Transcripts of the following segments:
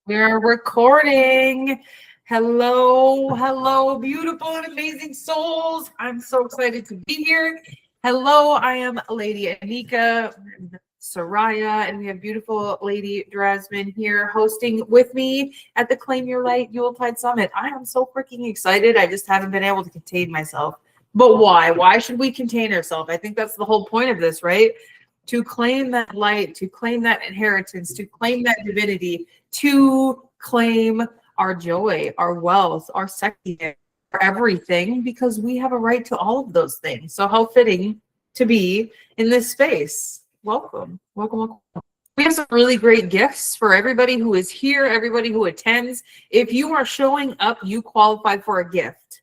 We're recording. Hello, beautiful and amazing souls. I'm so excited to be here. Hello, I am Lady Anika, Soraya, and we have beautiful Lady Drasman here hosting with me at the Claim Your Light Yuletide Summit. I am so freaking excited. I just haven't been able to contain myself. But why? Why should we contain ourselves? I think that's the whole point of this, right? To claim that light, to claim that inheritance, to claim that divinity, to claim our joy, our wealth, our sexiness, our everything, because we have a right to all of those things. So how fitting to be in this space. Welcome. We have some really great gifts for everybody who is here, everybody who attends. If you are showing up, you qualify for a gift.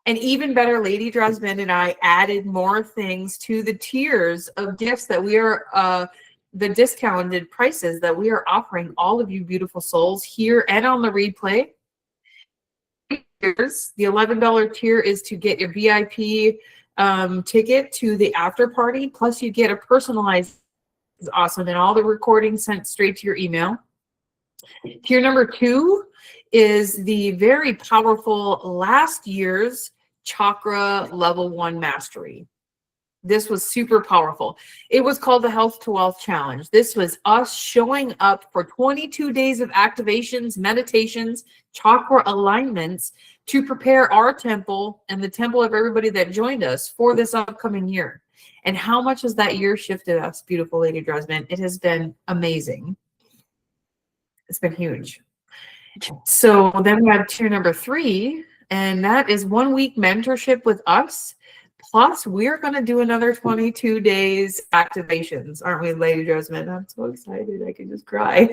And even better, Lady Drasman and I added more things to the tiers of gifts that we are, the discounted prices that we are offering all of you beautiful souls here and on the replay. The $11 tier is to get your VIP ticket to the after party, plus you get a personalized, awesome, and all the recordings sent straight to your email. Tier number 2 is the very powerful last year's chakra level 1 mastery. This was super powerful. It was called the Health to Wealth Challenge. This was us showing up for 22 days of activations, meditations, chakra alignments to prepare our temple and the temple of everybody that joined us for this upcoming year. And how much has that year shifted us, beautiful Lady Drasman? It has been amazing. It's been huge. So then we have tier number 3, and that is 1 week mentorship with us. Plus, we're going to do another 22 days activations, aren't we, Lady Drasman? I'm so excited. I can just cry.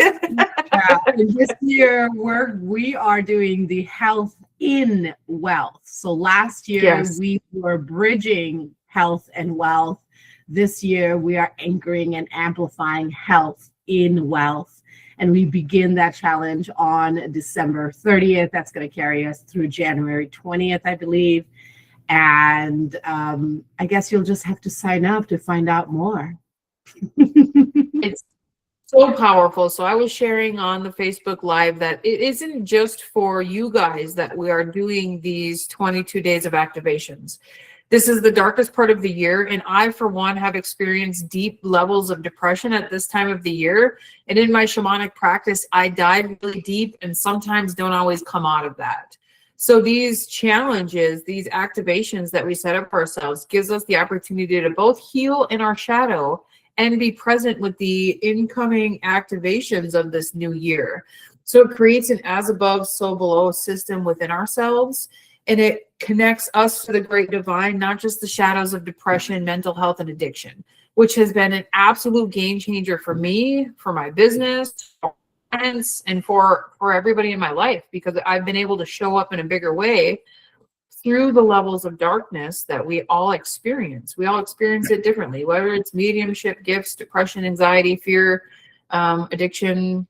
This year, we are doing the health in wealth. So last year, we were bridging health and wealth. This year, we are anchoring and amplifying health in wealth. And we begin that challenge on December 30th. That's going to carry us through January 20th, I believe. And I guess you'll just have to sign up to find out more. It's so powerful. So I was sharing on the Facebook Live that it isn't just for you guys that we are doing these 22 days of activations. This is the darkest part of the year, and I, for one, have experienced deep levels of depression at this time of the year. And in my shamanic practice, I dive really deep and sometimes don't always come out of that. So these challenges, these activations that we set up for ourselves gives us the opportunity to both heal in our shadow and be present with the incoming activations of this new year. So it creates an as above, so below system within ourselves. And it connects us to the great divine, not just the shadows of depression, mental health, and addiction, which has been an absolute game changer for me, for my business, for friends, and for everybody in my life, because I've been able to show up in a bigger way through the levels of darkness that we all experience. We all experience it differently, whether it's mediumship, gifts, depression, anxiety, fear, addiction.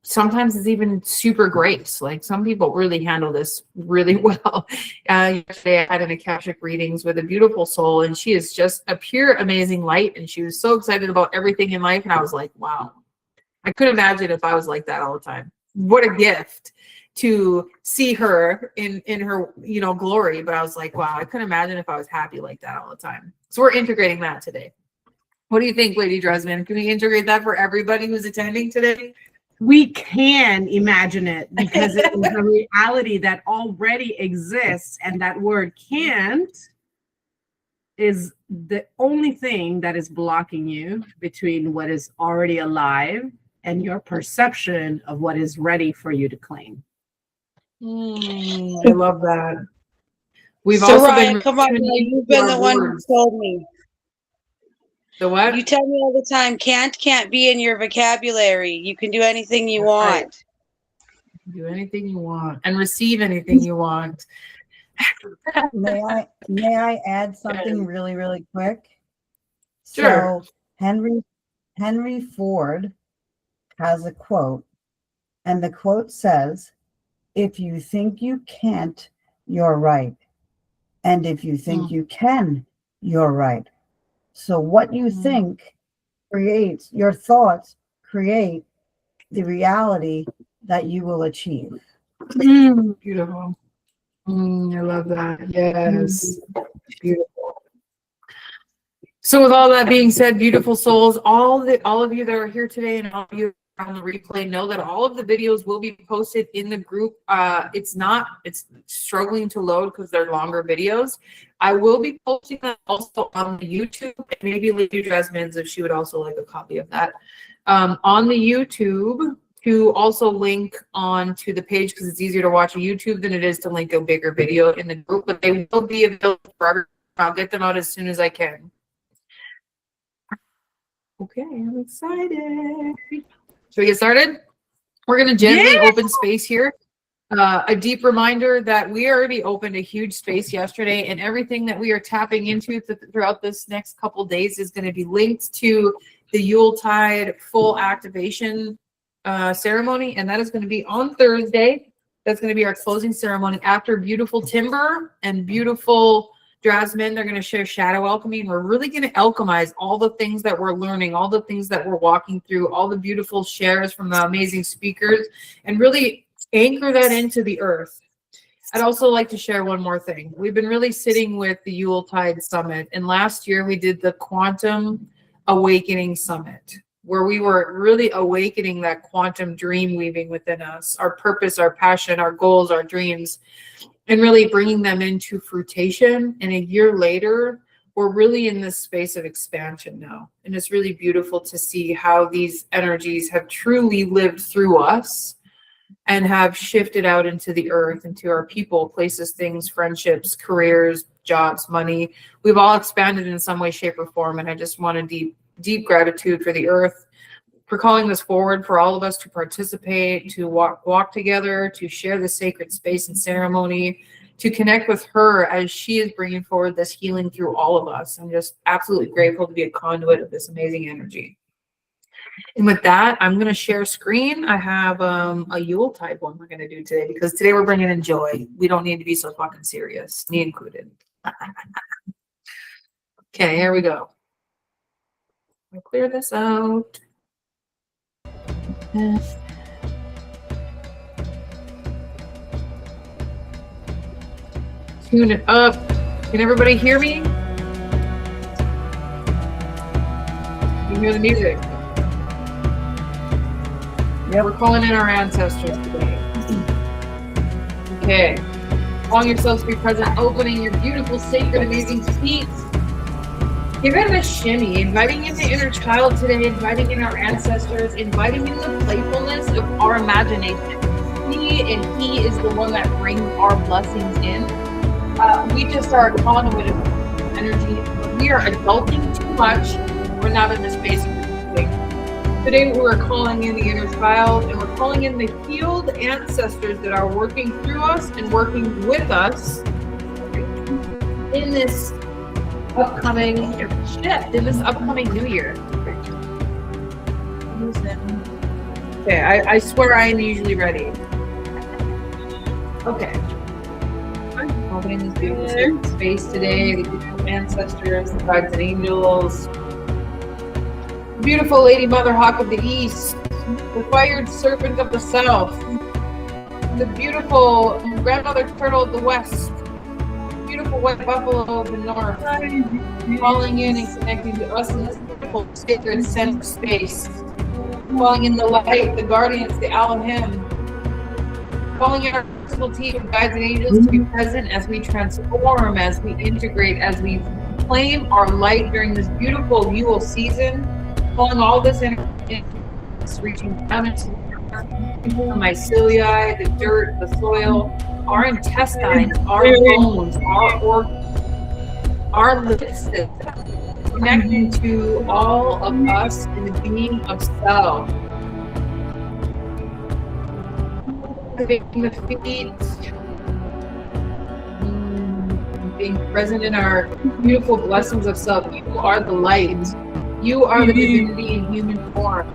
Sometimes it's even super grace. Like some people really handle this really well. Yesterday I had an Akashic readings with a beautiful soul, and she is just a pure, amazing light. And she was so excited about everything in life. And I was like, wow, I couldn't imagine if I was like that all the time. What a gift to see her in her, glory. But I was like, wow, I couldn't imagine if I was happy like that all the time. So we're integrating that today. What do you think, Lady Drasman? Can we integrate that for everybody who's attending today? We can imagine it because it is a reality that already exists, and that word can't is the only thing that is blocking you between what is already alive and your perception of what is ready for you to claim. I love that. We've so also Ryan, been come on, you've been the one who told me. The what? You tell me all the time, can't be in your vocabulary. You can do anything you want. Do anything you want and receive anything you want. May I add something really, really quick? Sure. So Henry Ford has a quote, and the quote says, "If you think you can't, you're right. And if you think you can, you're right." So what you think creates, your thoughts create the reality that you will achieve. Beautiful. I love that. Yes. Beautiful. So with all that being said, beautiful souls, all of you that are here today and all of you on the replay, know that all of the videos will be posted in the group. It's struggling to load because they're longer videos. I will be posting that also on the YouTube, and maybe Lady Jasmine's if she would also like a copy of that. On the YouTube, to also link on to the page, because it's easier to watch a YouTube than it is to link a bigger video in the group, but they will be available for everyone. I'll get them out as soon as I can. Okay, I'm excited. Should we get started? We're going to gently open space here. A deep reminder that we already opened a huge space yesterday, and everything that we are tapping into throughout this next couple days is going to be linked to the Yuletide full activation ceremony, and that is going to be on Thursday. That's going to be our closing ceremony after beautiful Timber and beautiful Jasmine. They're going to share shadow alchemy, and we're really going to alchemize all the things that we're learning, all the things that we're walking through, all the beautiful shares from the amazing speakers, and really anchor that into the earth. I'd also like to share one more thing. We've been really sitting with the Yuletide Summit, and last year we did the Quantum Awakening Summit, where we were really awakening that quantum dream weaving within us, our purpose, our passion, our goals, our dreams, and really bringing them into fruition. And a year later, we're really in this space of expansion now. And it's really beautiful to see how these energies have truly lived through us and have shifted out into the earth, into our people, places, things, friendships, careers, jobs, money. We've all expanded in some way, shape, or form. And I just want a deep gratitude for the earth for calling this forward, for all of us to participate, to walk together, to share the sacred space and ceremony, to connect with her as she is bringing forward this healing through all of us. I'm just absolutely grateful to be a conduit of this amazing energy. And with that, I'm going to share screen. I have a Yuletide one we're going to do today, because today we're bringing in joy. We don't need to be so fucking serious, me included. Okay, here we go. I'll clear this out. Tune it up. Can everybody hear me? You hear the music? Yeah, we're calling in our ancestors today. Okay. Allowing yourselves to be present, opening your beautiful, sacred, amazing feet. Give it a shimmy, inviting in the inner child today, inviting in our ancestors, inviting in the playfulness of our imagination. He is the one that brings our blessings in. We just are a conduit of energy. We are adulting too much. We're not in the space of receiving. Today we're calling in the inner child, and we're calling in the healed ancestors that are working through us and working with us in this upcoming shift, in this upcoming new year. Okay, I swear I am usually ready. Okay. I'm opening this beautiful sacred space today, the beautiful ancestors, the guides and angels, the beautiful Lady Mother Hawk of the East, the fired serpent of the South, the beautiful grandmother turtle of the West, beautiful white buffalo of the North, falling in and connecting to us in this beautiful sacred center space, falling in the light, the guardians, the Elohim, calling in our personal team of guides and angels to be present as we transform, as we integrate, as we claim our light during this beautiful Yule season, calling all this energy, reaching down into the mycelium, the dirt, the soil, our intestines, our bones, our organs, our lymph system, connecting to all of us in the being of self. Activating the feet, being present in our beautiful blessings of self. You are the light. You are the divinity in human form.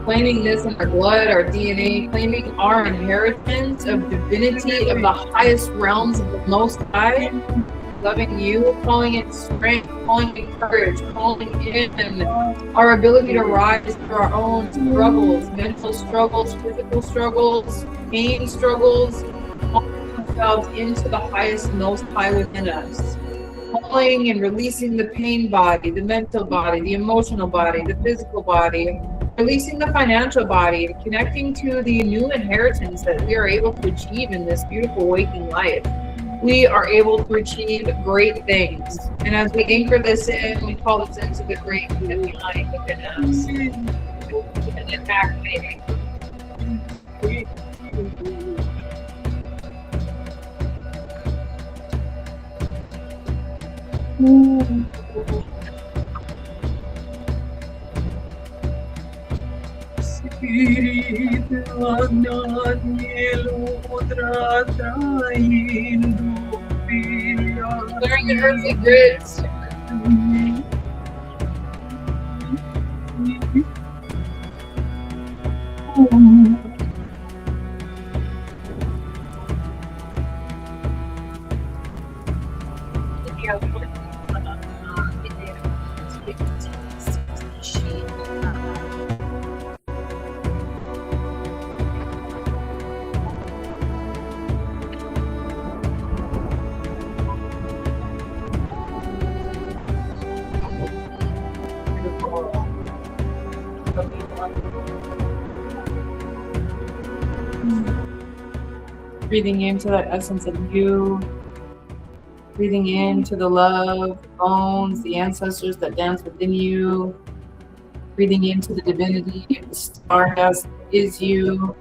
Claiming this in our blood, our DNA, claiming our inheritance of divinity of the highest realms of the Most High, loving you, calling in strength, calling in courage, calling in our ability to rise through our own struggles, mental struggles, physical struggles, pain struggles, calling ourselves into the highest, most high within us. Calling and releasing the pain body, the mental body, the emotional body, the physical body, releasing the financial body, and connecting to the new inheritance that we are able to achieve in this beautiful waking life. We are able to achieve great things. And as we anchor this in, we call this into the great that lying within us. And then activating. Clearing the earthly grids. Breathing into that essence of you. Breathing into the love, the bones, the ancestors that dance within you. Breathing into the divinity of the stardust that is you.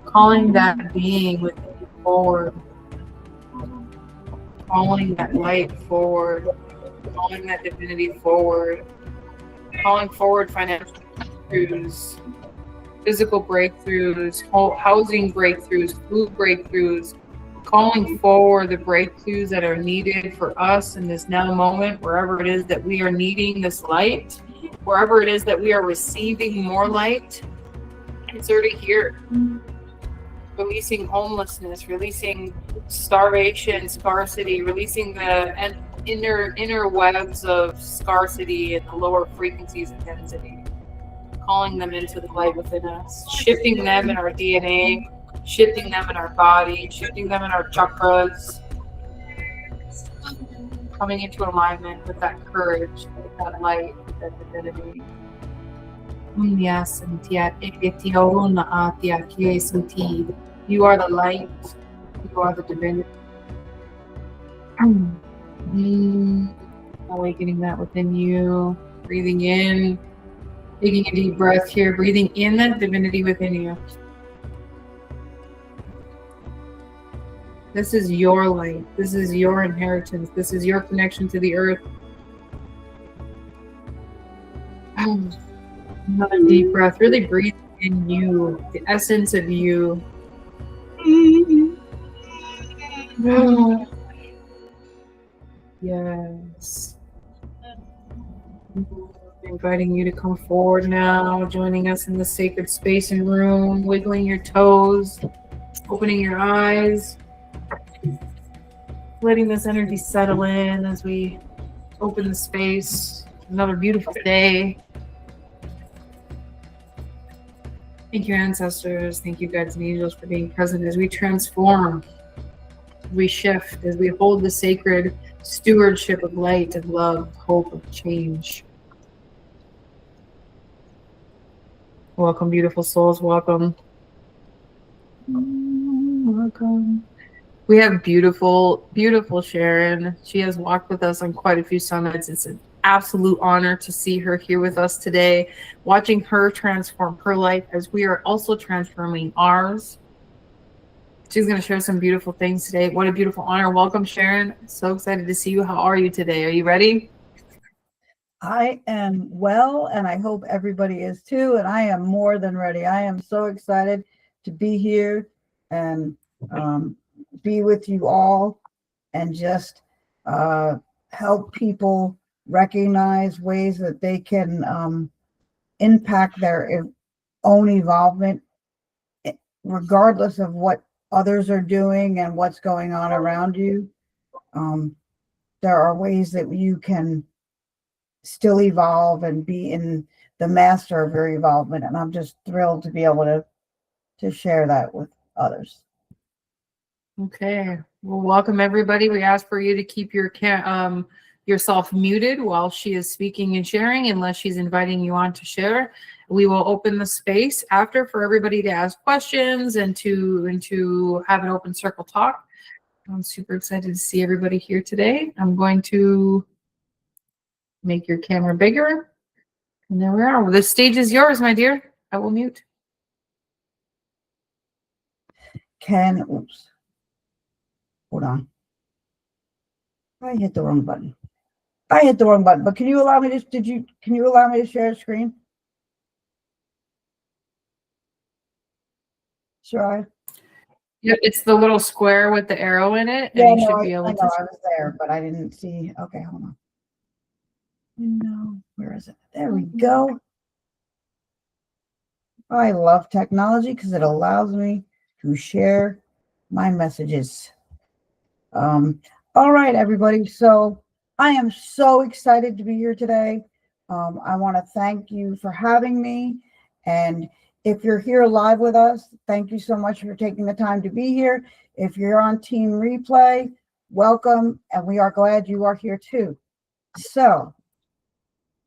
Calling that being within you forward. Calling that light forward. Calling that divinity forward. Calling forward financial breakthroughs, physical breakthroughs, housing breakthroughs, food breakthroughs, calling forward the breakthroughs that are needed for us in this now moment, wherever it is that we are needing this light, wherever it is that we are receiving more light, it's already here. Releasing homelessness, releasing starvation, scarcity, releasing the inner webs of scarcity and the lower frequencies of density. Calling them into the light within us, shifting them in our DNA, shifting them in our body, shifting them in our chakras, coming into alignment with that courage, with that light, with that divinity. You are the light, you are the divinity. Awakening that within you, breathing in. Taking a deep breath here, breathing in that divinity within you. This is your light. This is your inheritance. This is your connection to the earth. Another deep breath. Really breathe in you, the essence of you. Yes. Inviting you to come forward now, joining us in the sacred space and room, wiggling your toes, opening your eyes, letting this energy settle in as we open the space. Another beautiful day. Thank you, ancestors. Thank you, guides and angels, for being present as we transform, we shift, as we hold the sacred stewardship of light, of love, hope, of change. Welcome, beautiful souls. Welcome. Welcome. We have beautiful, beautiful Sharon. She has walked with us on quite a few summits. It's an absolute honor to see her here with us today, watching her transform her life as we are also transforming ours. She's going to share some beautiful things today. What a beautiful honor. Welcome, Sharon. So excited to see you. How are you today? Are you ready? I am well, and I hope everybody is too. And I am more than ready. I am so excited to be here and be with you all and just help people recognize ways that they can impact their own evolvement, regardless of what others are doing and what's going on around you. there are ways that you can still evolve and be in the master of your evolvement. And I'm just thrilled to be able to share that with others. Okay. Well, welcome everybody. We ask for you to keep your yourself muted while she is speaking and sharing, unless she's inviting you on to share. We will open the space after for everybody to ask questions and to have an open circle talk. I'm super excited to see everybody here today. I'm going to make your camera bigger. And there we are. The stage is yours, my dear. I will mute. Oops. Hold on. I hit the wrong button. But can you allow me to, can you allow me to share the screen? Sure. Yeah, it's the little square with the arrow in it. Yeah, And you should be able I to. know I was there, but I didn't see. Okay, hold on. No, where is it? There we go. I love technology because it allows me to share my messages. All right, everybody. So I am so excited to be here today. I want to thank you for having me. And if you're here live with us, thank you so much for taking the time to be here. If you're on Team Replay, welcome. And we are glad you are here too. So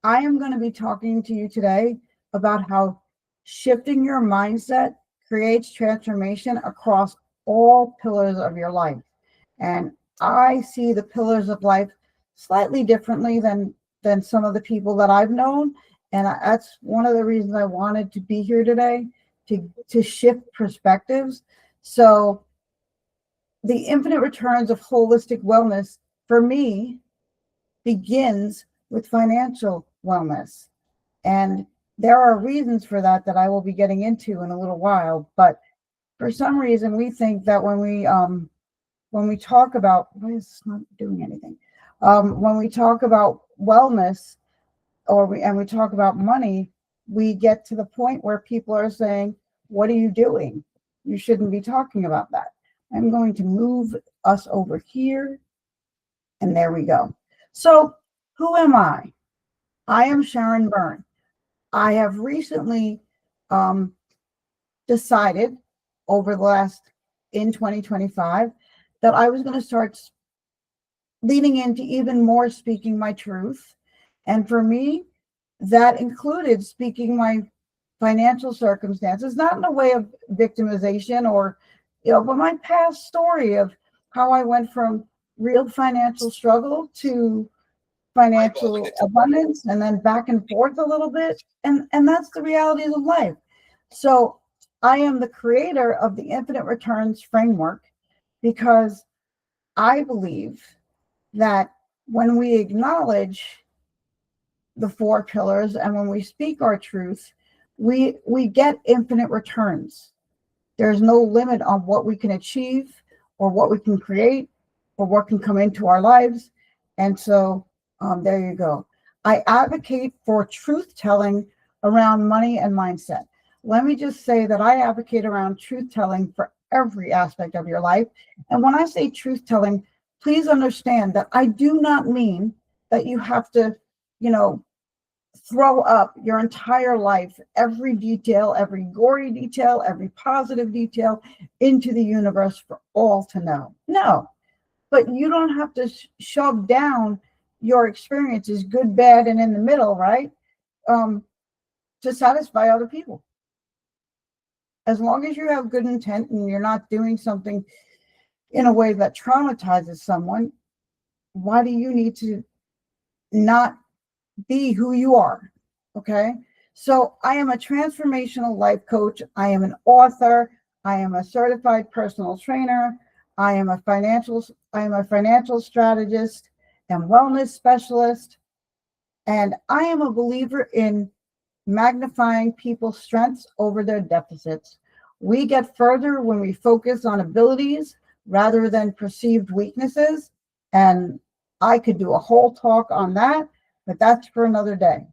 I am going to be talking to you today about how shifting your mindset creates transformation across all pillars of your life. And I see the pillars of life slightly differently than some of the people that I've known. And that's one of the reasons I wanted to be here today, to shift perspectives. So the infinite returns of holistic wellness for me begins with financial wellness. And there are reasons for that I will be getting into in a little while. But for some reason, we think that when we talk about, why is this not doing anything? When we talk about wellness and we talk about money, we get to the point where people are saying, what are you doing? You shouldn't be talking about that. I'm going to move us over here. And there we go. So who am I? I am Sharon Birn. I have recently decided in 2025 that I was going to start leaning into even more speaking my truth. And for me, that included speaking my financial circumstances, not in a way of victimization but my past story of how I went from real financial struggle to financial abundance and then back and forth a little bit. And that's the realities of life. So I am the creator of the Infinite Returns framework because I believe that when we acknowledge the four pillars and when we speak our truth, we get infinite returns. There's no limit on what we can achieve or what we can create or what can come into our lives. And so there you go. I advocate for truth telling around money and mindset. Let me just say that I advocate around truth telling for every aspect of your life. And when I say truth telling, please understand that I do not mean that you have to, throw up your entire life, every detail, every gory detail, every positive detail into the universe for all to know. No, but you don't have to shove down your experiences, good, bad, and in the middle, right? To satisfy other people. As long as you have good intent and you're not doing something in a way that traumatizes someone, why do you need to not be who you are? Okay. So I am a transformational life coach. I am an author. I am a certified personal trainer. I am a financial strategist and wellness specialist. And I am a believer in magnifying people's strengths over their deficits. We get further when we focus on abilities rather than perceived weaknesses. And I could do a whole talk on that, but that's for another day.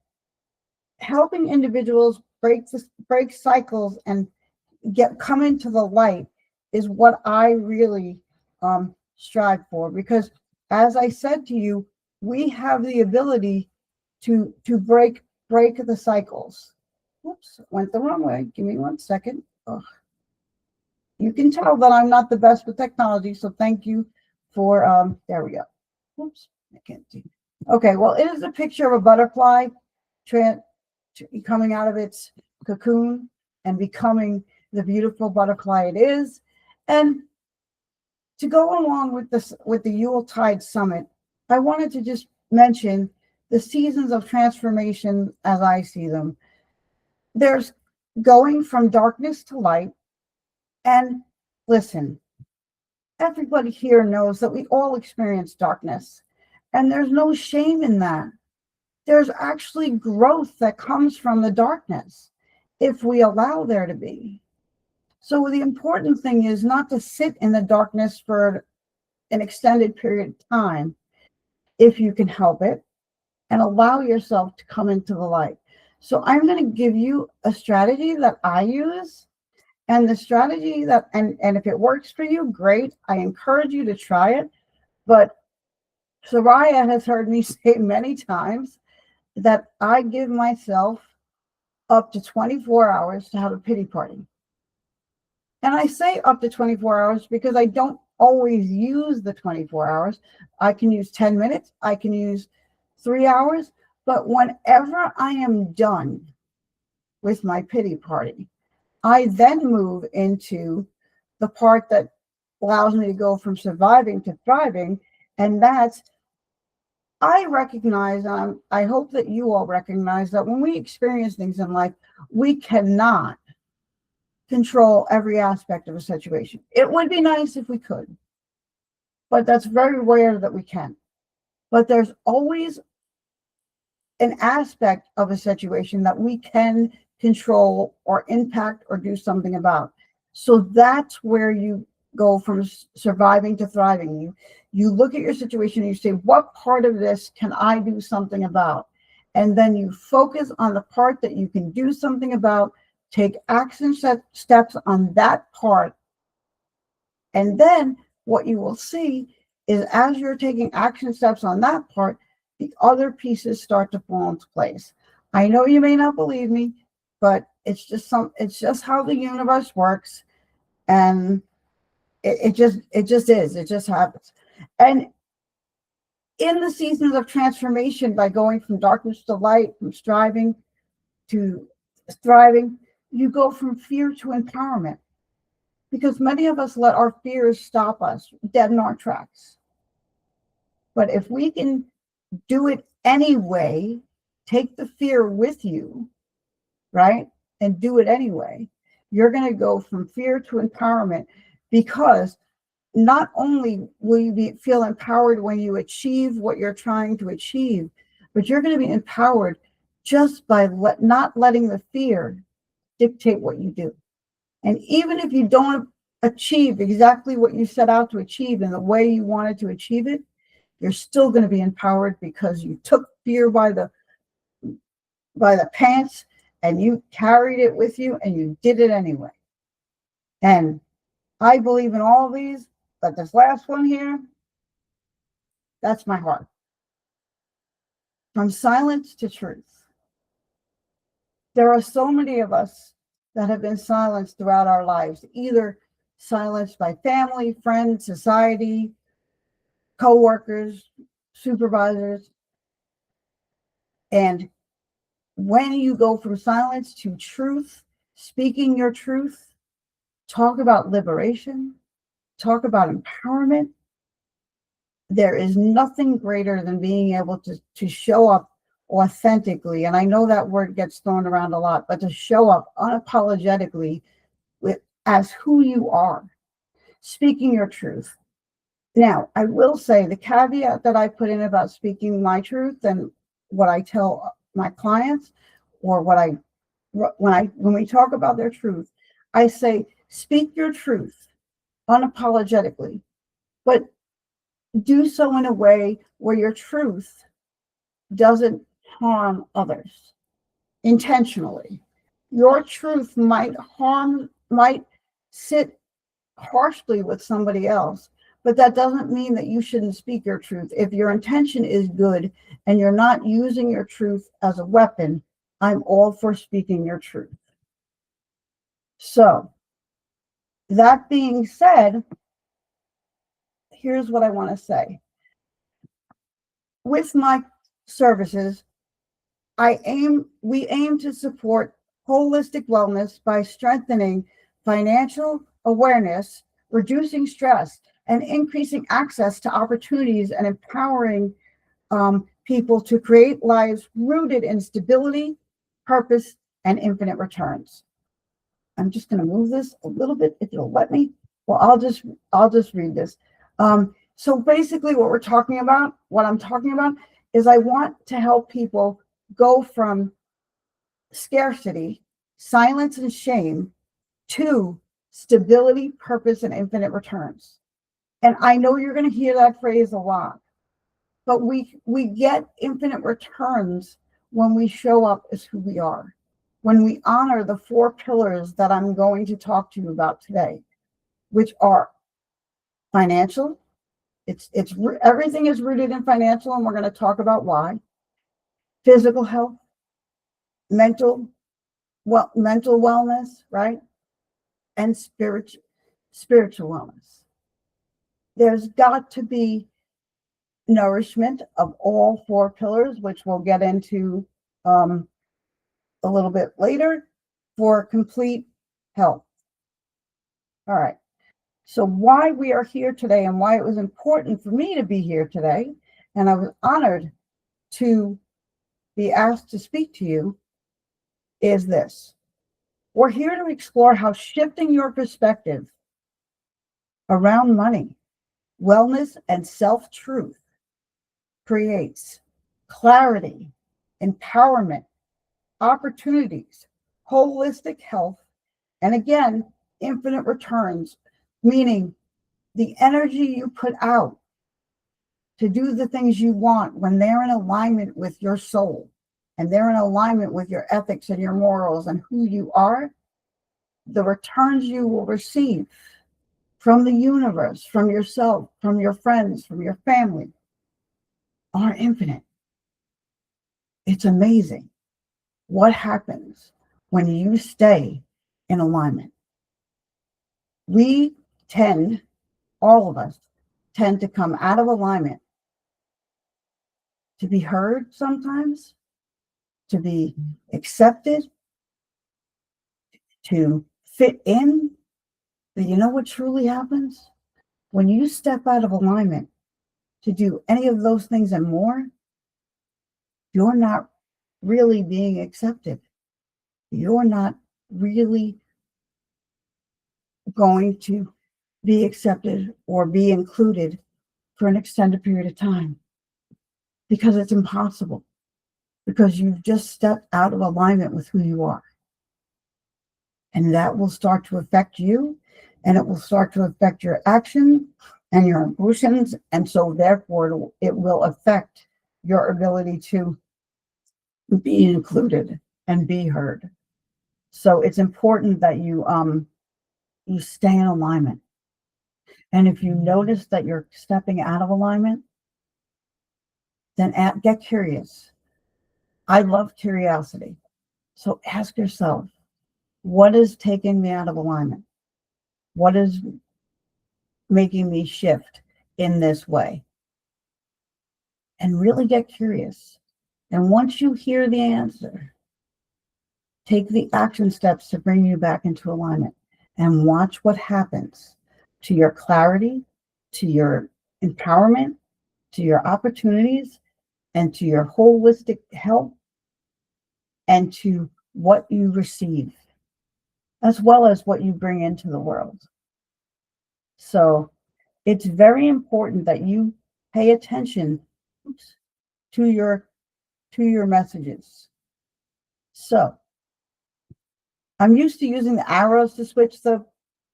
Helping individuals break cycles and come into the light is what I really strive for, because as I said to you, we have the ability to break the cycles. Whoops, went the wrong way. Give me 1 second. Ugh. You can tell that I'm not the best with technology, so thank you for, there we go. Whoops, I can't see. Okay, well, it is a picture of a butterfly coming out of its cocoon and becoming the beautiful butterfly it is. And to go along with this, with the Yule Tide Summit, I wanted to just mention the seasons of transformation as I see them. There's going from darkness to light. And listen, everybody here knows that we all experience darkness, and there's no shame in that. There's actually growth that comes from the darkness if we allow there to be. So the important thing is not to sit in the darkness for an extended period of time, if you can help it, and allow yourself to come into the light. So I'm going to give you a strategy that I use, and the strategy that, and if it works for you, great. I encourage you to try it. But Soraya has heard me say many times that I give myself up to 24 hours to have a pity party. And I say up to 24 hours because I don't always use the 24 hours. I can use 10 minutes, I can use 3 hours, but whenever I am done with my pity party, I then move into the part that allows me to go from surviving to thriving. And that's, I recognize, I hope that you all recognize that when we experience things in life, we cannot control every aspect of a situation. It would be nice if we could, but that's very rare that we can. But there's always an aspect of a situation that we can control or impact or do something about. So that's where you go from surviving to thriving. You look at your situation and you say, what part of this can I do something about? And then you focus on the part that you can do something about, take action steps on that part. And then what you will see is as you're taking action steps on that part, the other pieces start to fall into place. I know you may not believe me, but it's just how the universe works. And it just is. It just happens. And in the seasons of transformation, by going from darkness to light, from striving to thriving, you go from fear to empowerment. Because many of us let our fears stop us dead in our tracks. But if we can do it anyway, take the fear with you, right? And do it anyway, you're going to go from fear to empowerment, because not only will you feel empowered when you achieve what you're trying to achieve, but you're going to be empowered just by not letting the fear dictate what you do. And even if you don't achieve exactly what you set out to achieve in the way you wanted to achieve it, you're still going to be empowered because you took fear by the pants and you carried it with you and you did it anyway. And I believe in all of these, but this last one here, that's my heart. From silence to truth. There are so many of us that have been silenced throughout our lives, either silenced by family, friends, society, co-workers, supervisors. And when you go from silence to truth, speaking your truth, talk about liberation, talk about empowerment. There is nothing greater than being able to show up authentically. And I know that word gets thrown around a lot, but to show up unapologetically as who you are, speaking your truth. Now, I will say the caveat that I put in about speaking my truth and what I tell my clients, or when we talk about their truth, I say, speak your truth unapologetically, but do so in a way where your truth doesn't harm others intentionally. Your truth might sit harshly with somebody else, but that doesn't mean that you shouldn't speak your truth. If your intention is good and you're not using your truth as a weapon, I'm all for speaking your truth. So, that being said, here's what I want to say. With my services, we aim to support holistic wellness by strengthening financial awareness, reducing stress, and increasing access to opportunities and empowering people to create lives rooted in stability, purpose, and infinite returns. I'm just going to move this a little bit if you'll let me. Well, I'll just read this. So basically what I'm talking about is I want to help people go from scarcity, silence, and shame to stability, purpose, and infinite returns. And I know you're going to hear that phrase a lot, but we get infinite returns when we show up as who we are, when we honor the 4 pillars that I'm going to talk to you about today, which are financial. Everything is rooted in financial, and we're going to talk about why. Physical health, mental wellness, right? And spiritual wellness. There's got to be nourishment of all 4 pillars, which we'll get into a little bit later, for complete health. All right. So why we are here today and why it was important for me to be here today, and I was honored to be asked to speak to you, is this. We're here to explore how shifting your perspective around money, wellness, and self-truth creates clarity, empowerment, opportunities, holistic health, and again, infinite returns, meaning the energy you put out to do the things you want when they're in alignment with your soul and they're in alignment with your ethics and your morals and who you are, the returns you will receive from the universe, from yourself, from your friends, from your family, are infinite. It's amazing what happens when you stay in alignment. All of us tend to come out of alignment to be heard sometimes, to be accepted, to fit in. But you know what truly happens? When you step out of alignment to do any of those things and more, you're not really being accepted. You're not really going to be accepted or be included for an extended period of time, because it's impossible, because you've just stepped out of alignment with who you are. And that will start to affect you, and it will start to affect your action and your emotions. And so therefore it will affect your ability to be included and be heard. So it's important that you stay in alignment. And if you notice that you're stepping out of alignment, then get curious. I love curiosity. So ask yourself, what is taking me out of alignment? What is making me shift in this way? And really get curious. And once you hear the answer, take the action steps to bring you back into alignment, and watch what happens to your clarity, to your empowerment, to your opportunities, and to your holistic health, and to what you receive, as well as what you bring into the world. So it's very important that you pay attention to your messages. So I'm used to using the arrows to switch the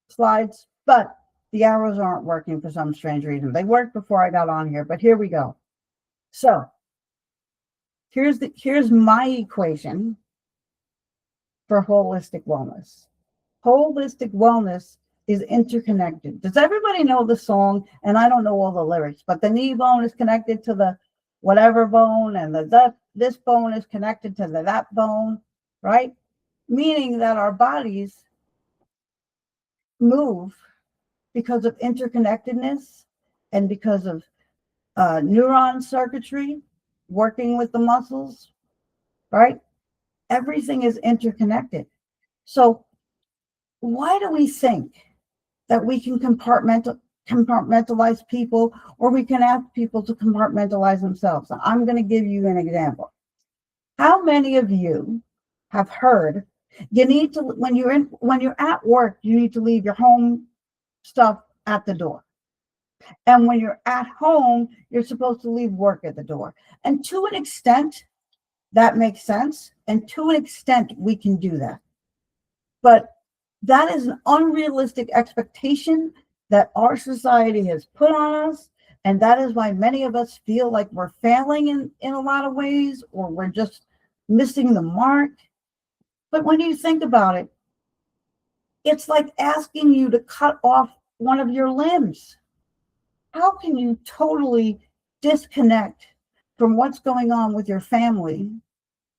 slides, but the arrows aren't working for some strange reason. They worked before I got on here, but here we go. So here's my equation for holistic wellness. Holistic wellness is interconnected. Does everybody know the song? And I don't know all the lyrics, but the knee bone is connected to the whatever bone, and this bone is connected to that bone, right? Meaning that our bodies move because of interconnectedness and because of neuron circuitry working with the muscles, right? Everything is interconnected. So why do we think that we can compartmentalize people, or we can ask people to compartmentalize themselves? I'm going to give you an example. How many of you have heard you need to, when you're at work, you need to leave your home stuff at the door. And when you're at home, you're supposed to leave work at the door. And to an extent, that makes sense. And to an extent, we can do that. But that is an unrealistic expectation that our society has put on us. And that is why many of us feel like we're failing in a lot of ways, or we're just missing the mark. But when you think about it, it's like asking you to cut off one of your limbs. How can you totally disconnect from what's going on with your family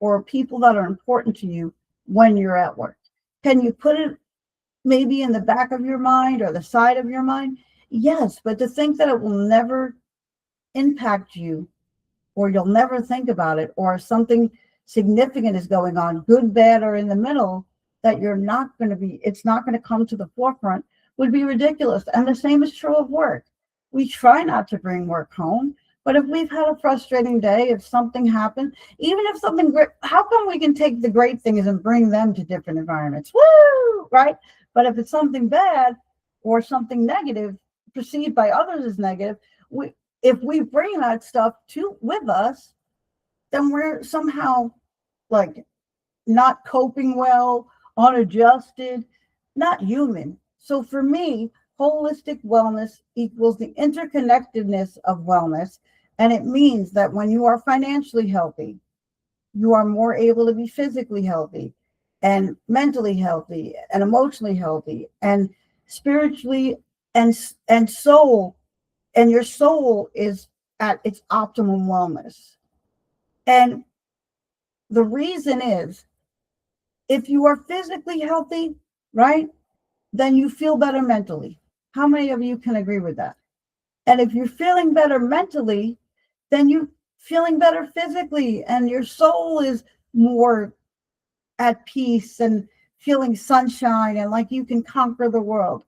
or people that are important to you when you're at work? Can you put it maybe in the back of your mind or the side of your mind? Yes, but to think that it will never impact you, or you'll never think about it, or something significant is going on, good, bad, or in the middle, that it's not going to come to the forefront, would be ridiculous. And the same is true of work. We try not to bring work home, but if we've had a frustrating day, if something happened, even if something great, how come we can take the great things and bring them to different environments? Woo, right? But if it's something bad or something negative, perceived by others as negative, if we bring that stuff with us, then we're somehow like not coping well, unadjusted, not human. So for me, holistic wellness equals the interconnectedness of wellness. And it means that when you are financially healthy, you are more able to be physically healthy and mentally healthy and emotionally healthy and spiritually and soul. And your soul is at its optimum wellness. And the reason is, if you are physically healthy, right, then you feel better mentally. How many of you can agree with that? And if you're feeling better mentally, then you're feeling better physically, and your soul is more at peace and feeling sunshine and like you can conquer the world.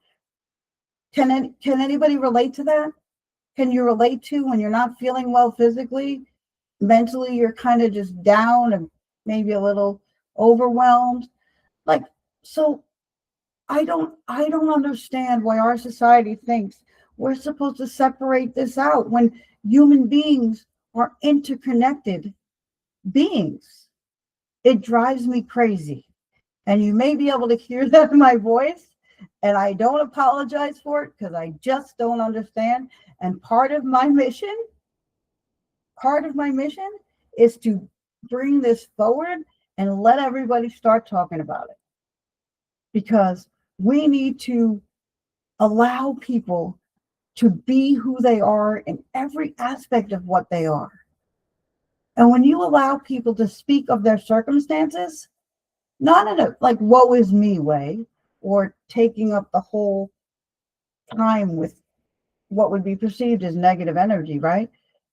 Can anybody relate to that? Can you relate to when you're not feeling well physically? Mentally, you're kind of just down and maybe a little overwhelmed. Like, so I don't understand why our society thinks we're supposed to separate this out when human beings are interconnected beings. It drives me crazy. And you may be able to hear that in my voice. And I don't apologize for it, because I just don't understand. And part of my mission is to bring this forward and let everybody start talking about it. Because we need to allow people to be who they are in every aspect of what they are. And when you allow people to speak of their circumstances, not in a like woe is me way, or taking up the whole time with what would be perceived as negative energy, right?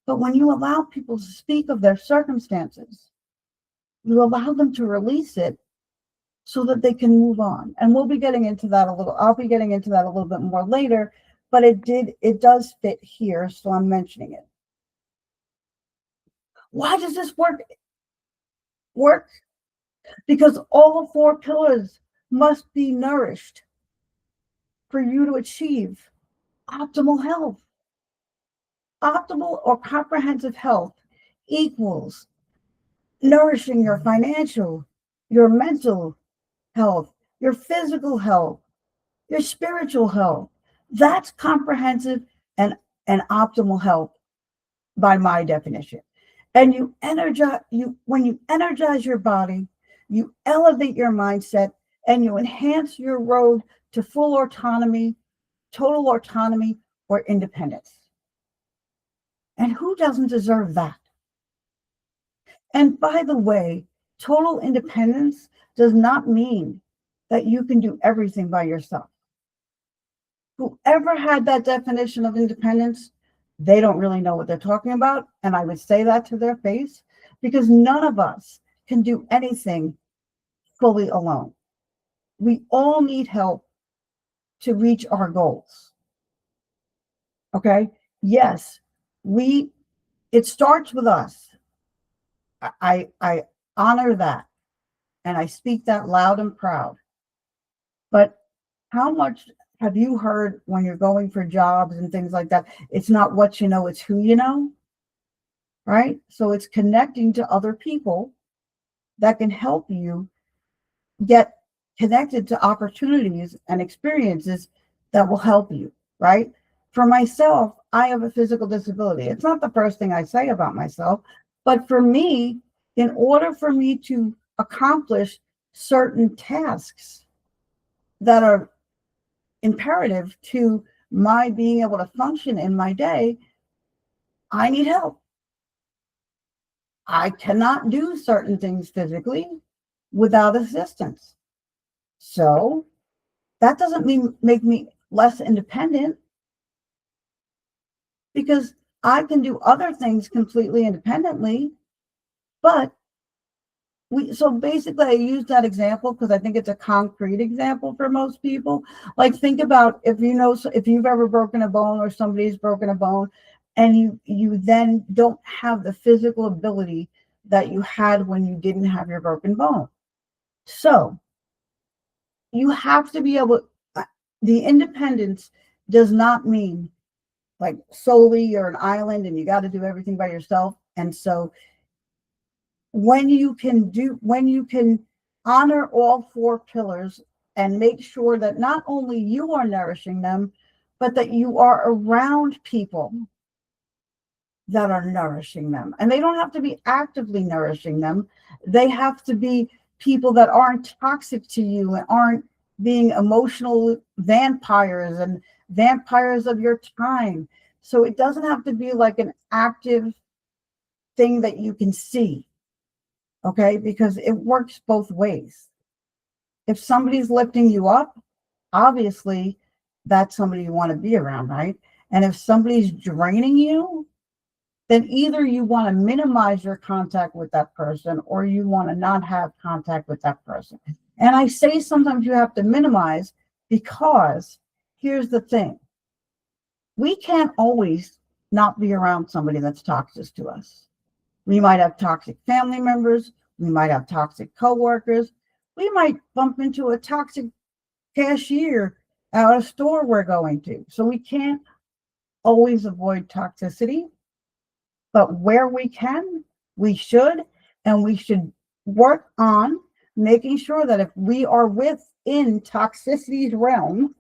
But when you allow people to speak of their circumstances, you allow them to release it so that they can move on. And we'll be getting into that I'll be getting into that a little bit more later, but it does fit here, so I'm mentioning it. Why does this work? Because all 4 pillars must be nourished for you to achieve optimal health. Optimal or comprehensive health equals nourishing your financial, your mental health, your physical health, your spiritual health. That's comprehensive and optimal health by my definition. And when you energize your body, you elevate your mindset, and you enhance your road to full autonomy, total autonomy, or independence. And who doesn't deserve that? And by the way, total independence does not mean that you can do everything by yourself. Whoever had that definition of independence, they don't really know what they're talking about. And I would say that to their face, because none of us can do anything fully alone. We all need help to reach our goals. Okay? Yes, it starts with us. I honor that, and I speak that loud and proud. But how much have you heard when you're going for jobs and things like that? It's not what you know, it's who you know, right? So it's connecting to other people that can help you get connected to opportunities and experiences that will help you, right? For myself, I have a physical disability. It's not the first thing I say about myself, but for me, in order for me to accomplish certain tasks that are imperative to my being able to function in my day, I need help. I cannot do certain things physically without assistance. So that doesn't make me less independent, because I can do other things completely independently. But so basically I use that example because I think it's a concrete example for most people. Like, think about if you've ever broken a bone, or somebody's broken a bone, and you then don't have the physical ability that you had when you didn't have your broken bone. So you have to be able, the independence does not mean like solely you're an island and you got to do everything by yourself. And so when you can honor all four pillars and make sure that not only you are nourishing them, but that you are around people that are nourishing them. And they don't have to be actively nourishing them. They have to be people that aren't toxic to you and aren't being emotional vampires and vampires of your time. So it doesn't have to be like an active thing that you can see, okay? Because it works both ways. If somebody's lifting you up, obviously that's somebody you want to be around, right? And if somebody's draining you, then either you want to minimize your contact with that person, or you want to not have contact with that person. And I say sometimes you have to minimize, because here's the thing. We can't always not be around somebody that's toxic to us. We might have toxic family members. We might have toxic coworkers. We might bump into a toxic cashier at a store we're going to. So we can't always avoid toxicity. But where we can, we should, and we should work on making sure that if we are within toxicity's realm,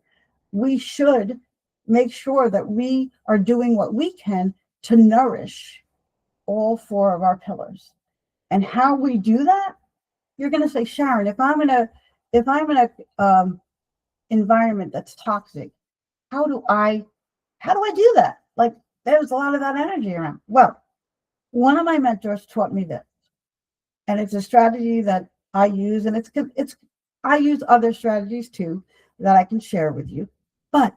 we should make sure that we are doing what we can to nourish all four of our pillars. And how we do that, you're going to say, Sharon, if I'm in a environment that's toxic, how do I do that? Like, there's a lot of that energy around. Well, one of my mentors taught me this, and it's a strategy that I use, and I use other strategies too that I can share with you, but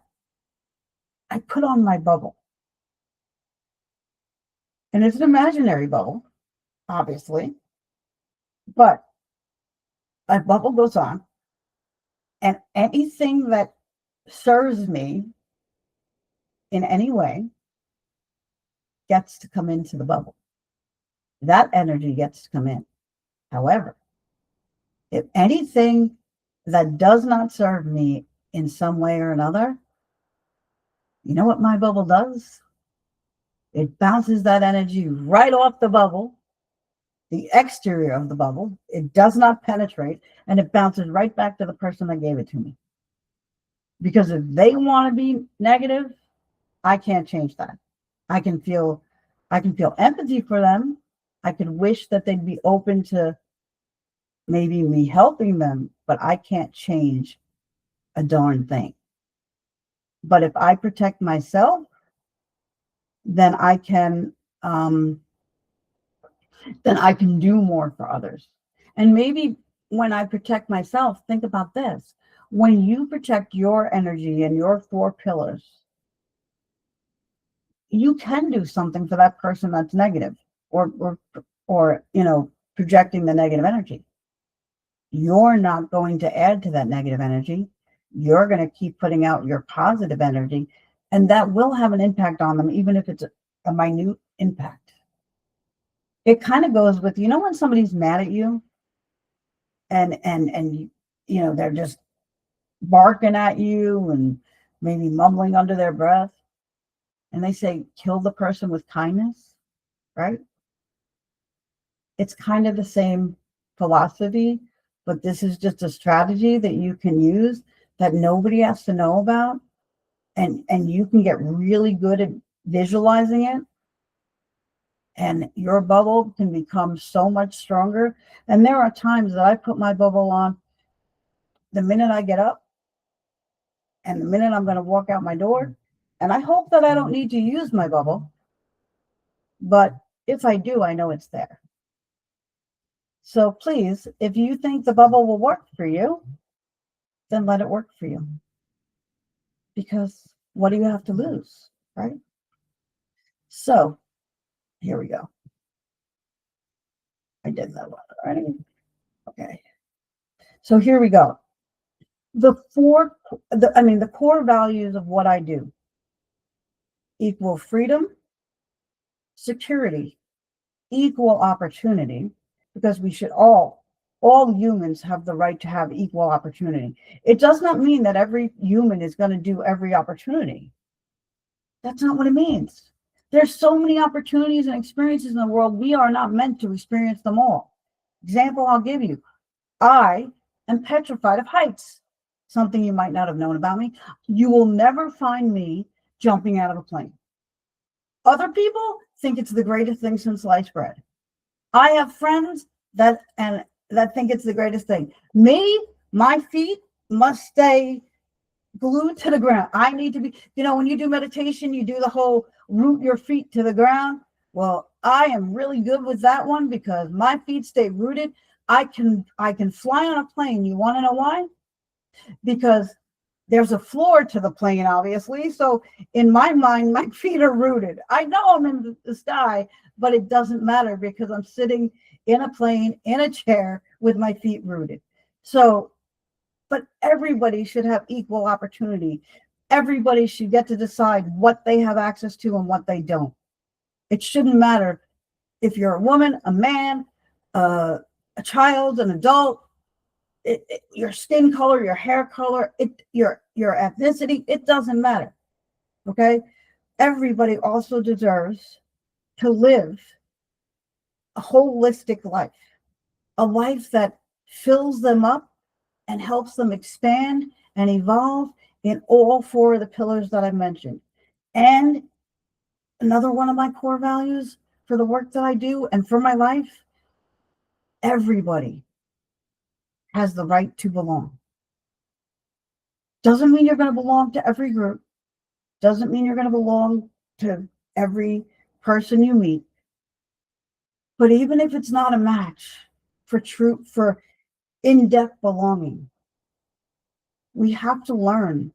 I put on my bubble. And it's an imaginary bubble, obviously, but my bubble goes on, and anything that serves me in any way gets to come into the bubble. That energy gets to come in. However, if anything that does not serve me in some way or another, you know what my bubble does? It bounces that energy right off the bubble, the exterior of the bubble. It does not penetrate, and it bounces right back to the person that gave it to me. Because if they want to be negative, I can't change that. I can feel empathy for them. I could wish that they'd be open to maybe me helping them, but I can't change a darn thing. But if I protect myself, then I can do more for others. And maybe when I protect myself, think about this. When you protect your energy and your 4 pillars, you can do something for that person that's negative or projecting the negative energy. You're not going to add to that negative energy. You're going to keep putting out your positive energy, and that will have an impact on them, even if it's a minute impact. It kind of goes with, when somebody's mad at you and they're just barking at you and maybe mumbling under their breath, and they say, kill the person with kindness, right? It's kind of the same philosophy, but this is just a strategy that you can use that nobody has to know about. And you can get really good at visualizing it. And your bubble can become so much stronger. And there are times that I put my bubble on the minute I get up and the minute I'm going to walk out my door. And I hope that I don't need to use my bubble. But if I do, I know it's there. So please, if you think the bubble will work for you, then let it work for you. Because what do you have to lose, right? So here we go. I did that one already. Okay. So here we go. The core values of what I do: equal freedom, security, equal opportunity, because we should all humans have the right to have equal opportunity. It does not mean that every human is going to do every opportunity. That's not what it means. There's so many opportunities and experiences in the world. We are not meant to experience them all. Example I'll give you. I am petrified of heights. Something you might not have known about me. You will never find me jumping out of a plane. Other people think it's the greatest thing since sliced bread. I have friends that think it's the greatest thing. Me, my feet must stay glued to the ground. I need to be, when you do meditation, you do the whole root your feet to the ground. Well, I am really good with that one because my feet stay rooted. I can fly on a plane. You want to know why? Because there's a floor to the plane, obviously. So in my mind, my feet are rooted. I know I'm in the sky, but it doesn't matter because I'm sitting in a plane, in a chair with my feet rooted. So, but everybody should have equal opportunity. Everybody should get to decide what they have access to and what they don't. It shouldn't matter if you're a woman, a man, a child, an adult, your skin color, your hair color, your ethnicity, it doesn't matter. Okay? Everybody also deserves to live a holistic life, a life that fills them up and helps them expand and evolve in all 4 of the pillars that I mentioned. And another one of my core values for the work that I do and for my life, everybody has the right to belong. Doesn't mean you're going to belong to every group. Doesn't mean you're going to belong to every person you meet. But even if it's not a match for in-depth belonging, we have to learn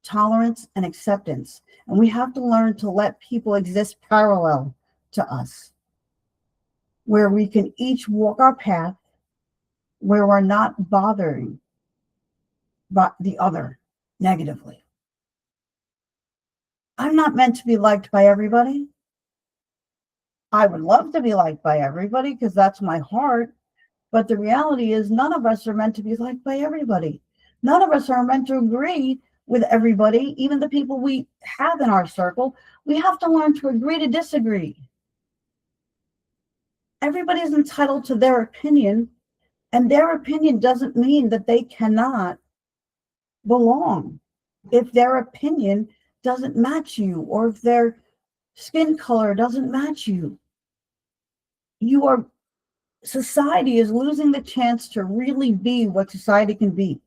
tolerance and acceptance. And we have to learn to let people exist parallel to us, where we can each walk our path, where we're not bothering by the other negatively. I'm not meant to be liked by everybody. I would love to be liked by everybody because that's my heart. But the reality is none of us are meant to be liked by everybody. None of us are meant to agree with everybody, even the people we have in our circle. We have to learn to agree to disagree. Everybody is entitled to their opinion, and their opinion doesn't mean that they cannot belong. If their opinion doesn't match you, or if their skin color doesn't match you, society is losing the chance to really be what society can be.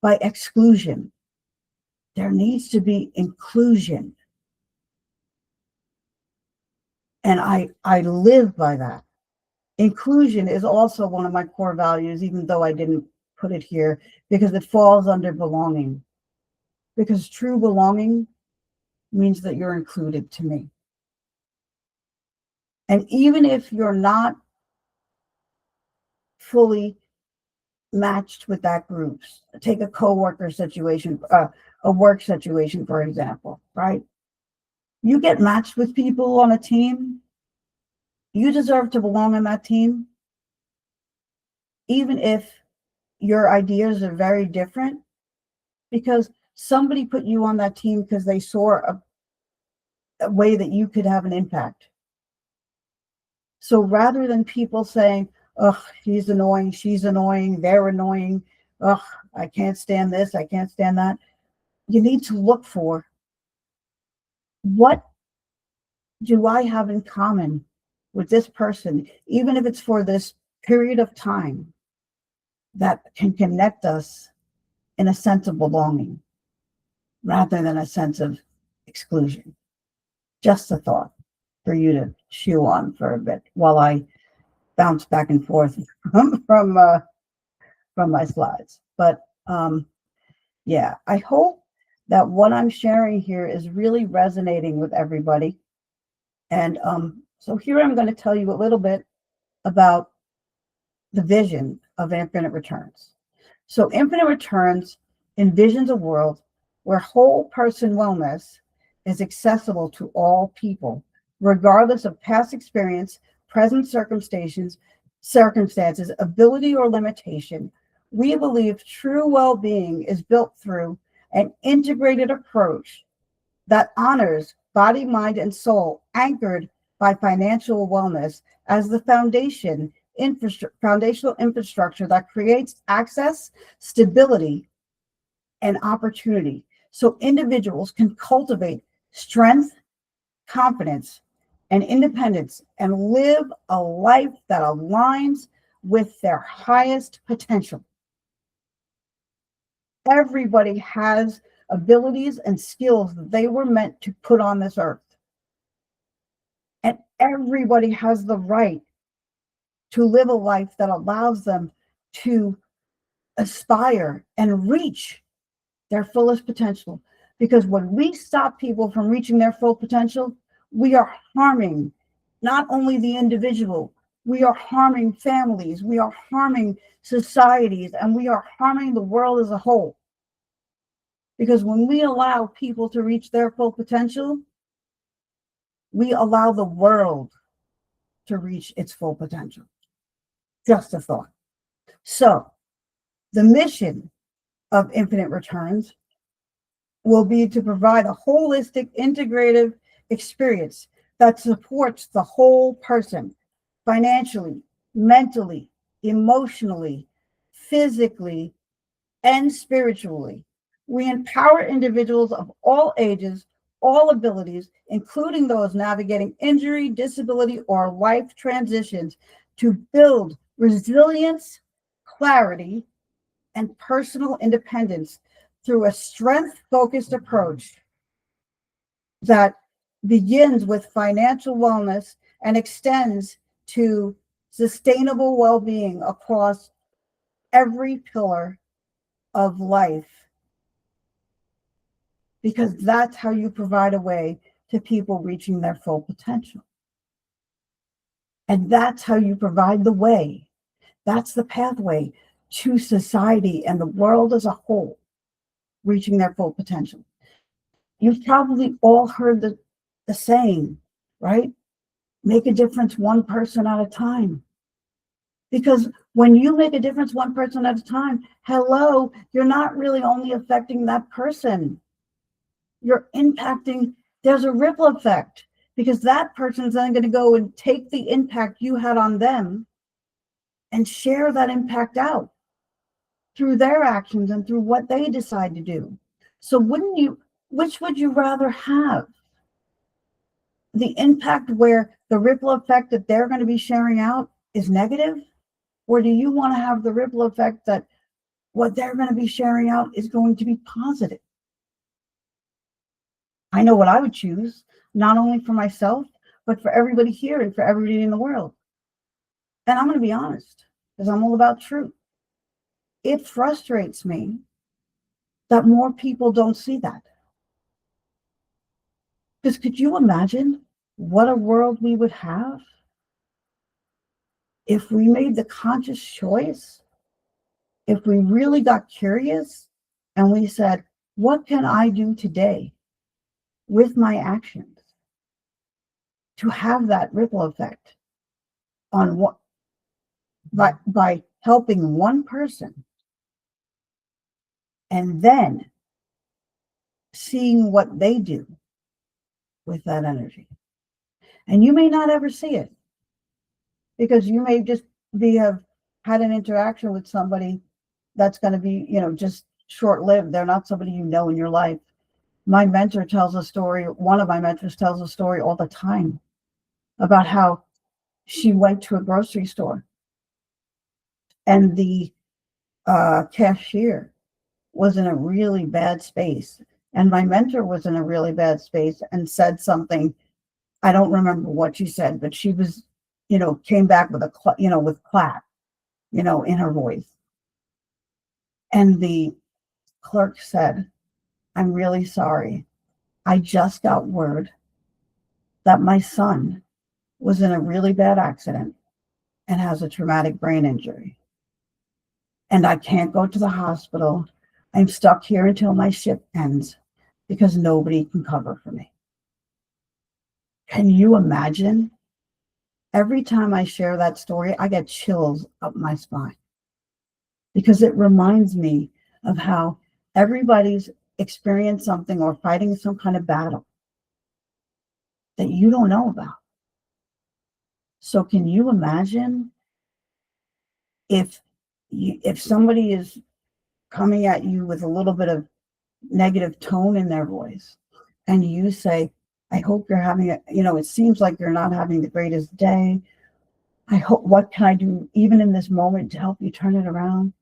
by exclusion. There needs to be inclusion. And I live by that. Inclusion is also one of my core values, even though I didn't put it here, because it falls under belonging. Because true belonging means that you're included to me. And even if you're not fully matched with that group, take a coworker situation, a work situation, for example, right? You get matched with people on a team, you deserve to belong in that team, even if your ideas are very different, because somebody put you on that team because they saw a way that you could have an impact. So rather than people saying, oh, he's annoying, she's annoying, they're annoying, oh, I can't stand this, I can't stand that, you need to look for, what do I have in common with this person, even if it's for this period of time, that can connect us in a sense of belonging rather than a sense of exclusion. Just a thought for you to chew on for a bit while I bounce back and forth from my slides. But yeah, I hope that what I'm sharing here is really resonating with everybody. And so here I'm going to tell you a little bit about the vision of Infinite Returns. So Infinite Returns envisions a world where whole person wellness is accessible to all people, regardless of past experience, present circumstances, ability, or limitation. We believe true well-being is built through an integrated approach that honors body, mind, and soul, anchored by financial wellness as the foundational infrastructure that creates access, stability, and opportunity, so individuals can cultivate strength, confidence, and independence and live a life that aligns with their highest potential. Everybody has abilities and skills that they were meant to put on this earth. And everybody has the right to live a life that allows them to aspire and reach their fullest potential. Because when we stop people from reaching their full potential, we are harming not only the individual, we are harming families, we are harming societies, and we are harming the world as a whole. Because when we allow people to reach their full potential, we allow the world to reach its full potential. Just a thought. So the mission of Infinite Returns will be to provide a holistic, integrative experience that supports the whole person financially, mentally, emotionally, physically, and spiritually. We empower individuals of all ages, all abilities, including those navigating injury, disability, or life transitions, to build resilience, clarity, and personal independence through a strength-focused approach that begins with financial wellness and extends to sustainable well-being across every pillar of life. Because that's how you provide a way to people reaching their full potential. And that's how you provide the way. That's the pathway to society and the world as a whole reaching their full potential. You've probably all heard the saying, right? Make a difference one person at a time. Because when you make a difference one person at a time, hello, you're not really only affecting that person. You're impacting, there's a ripple effect, because that person's then going to go and take the impact you had on them and share that impact out through their actions and through what they decide to do. So which would you rather have? The impact where the ripple effect that they're going to be sharing out is negative? Or do you want to have the ripple effect that what they're going to be sharing out is going to be positive. I know what I would choose, not only for myself, but for everybody here and for everybody in the world. And I'm going to be honest, because I'm all about truth. It frustrates me that more people don't see that. Because could you imagine what a world we would have if we made the conscious choice, if we really got curious and we said, what can I do today with my actions to have that ripple effect on what by helping one person and then seeing what they do with that energy. And you may not ever see it because you may just have had an interaction with somebody that's going to be, just short-lived. They're not somebody you know in your life. My mentor tells a story. One of my mentors tells a story all the time about how she went to a grocery store and the cashier was in a really bad space. And my mentor was in a really bad space and said something. I don't remember what she said, but she was, came back with with clap, in her voice. And the clerk said, I'm really sorry. I just got word that my son was in a really bad accident and has a traumatic brain injury. And I can't go to the hospital. I'm stuck here until my shift ends because nobody can cover for me. Can you imagine? Every time I share that story, I get chills up my spine because it reminds me of how everybody's experienced something or fighting some kind of battle that you don't know about. So can you imagine if somebody is coming at you with a little bit of negative tone in their voice and you say, I hope you're having it seems like you're not having the greatest day. I hope, what can I do even in this moment to help you turn it around?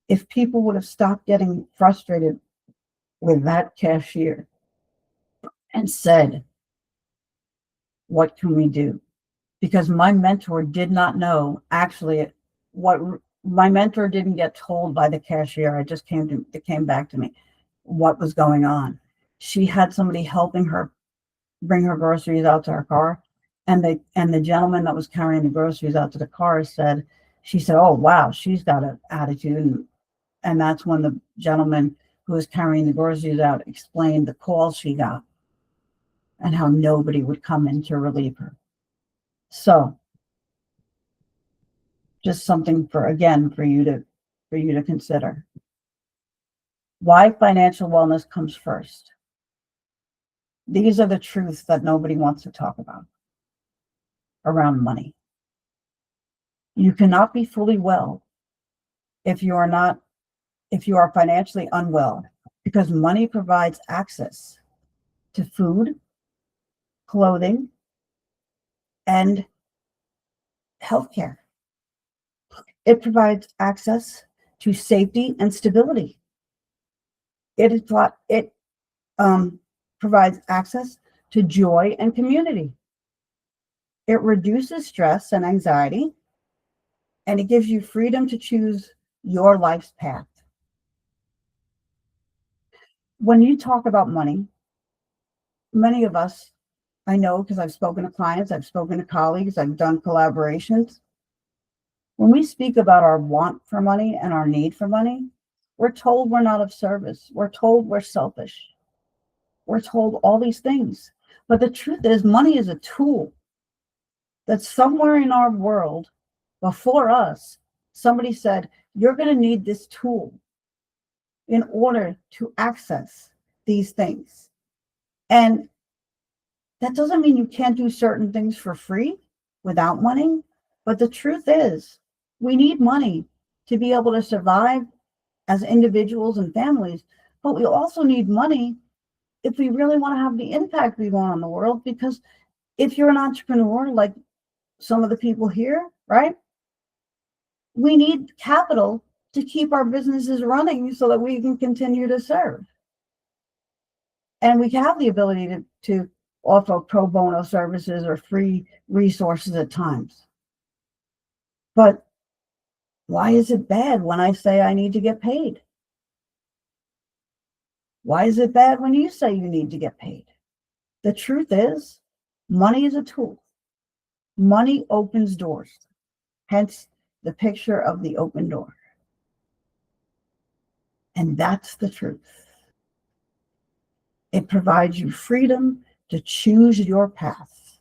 If people would have stopped getting frustrated with that cashier and said, what can we do? Because my mentor did not know actually what my mentor didn't get told by the cashier. It came back to me what was going on. She had somebody helping her bring her groceries out to her car. And the gentleman that was carrying the groceries out to the car she said, oh, wow, she's got an attitude. And that's when the gentleman who was carrying the groceries out explained the call she got and how nobody would come in to relieve her. So just something for you to consider. Why financial wellness comes first. These are the truths that nobody wants to talk about around money. You cannot be fully well if you are financially unwell, because money provides access to food, clothing, and healthcare. It provides access to safety and stability. It provides access to joy and community. It reduces stress and anxiety, and it gives you freedom to choose your life's path. When you talk about money, many of us, I know because I've spoken to clients, I've spoken to colleagues, I've done collaborations. When we speak about our want for money and our need for money, we're told we're not of service. We're told we're selfish. We're told all these things. But the truth is, money is a tool that somewhere in our world, before us, somebody said, you're going to need this tool in order to access these things. And that doesn't mean you can't do certain things for free without money. But the truth is, we need money to be able to survive as individuals and families. But we also need money if we really want to have the impact we want on the world. Because if you're an entrepreneur, like some of the people here, right? We need capital to keep our businesses running so that we can continue to serve. And we have the ability to offer pro bono services or free resources at times. But why is it bad when I say I need to get paid? Why is it bad when you say you need to get paid? The truth is, money is a tool. Money opens doors. Hence the picture of the open door. And that's the truth. It provides you freedom to choose your path.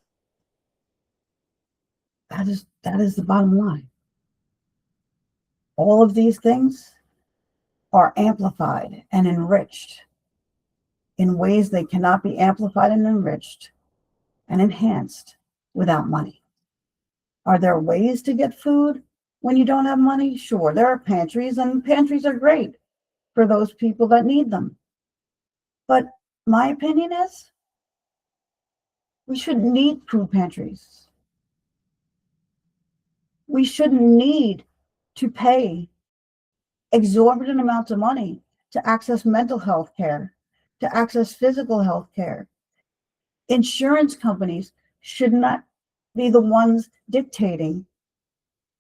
That is the bottom line. All of these things are amplified and enriched in ways they cannot be amplified and enriched and enhanced without money. Are there ways to get food when you don't have money? Sure, there are pantries, and pantries are great for those people that need them. But my opinion is we shouldn't need food pantries. We shouldn't need to pay exorbitant amounts of money to access mental health care, to access physical health care. Insurance companies should not be the ones dictating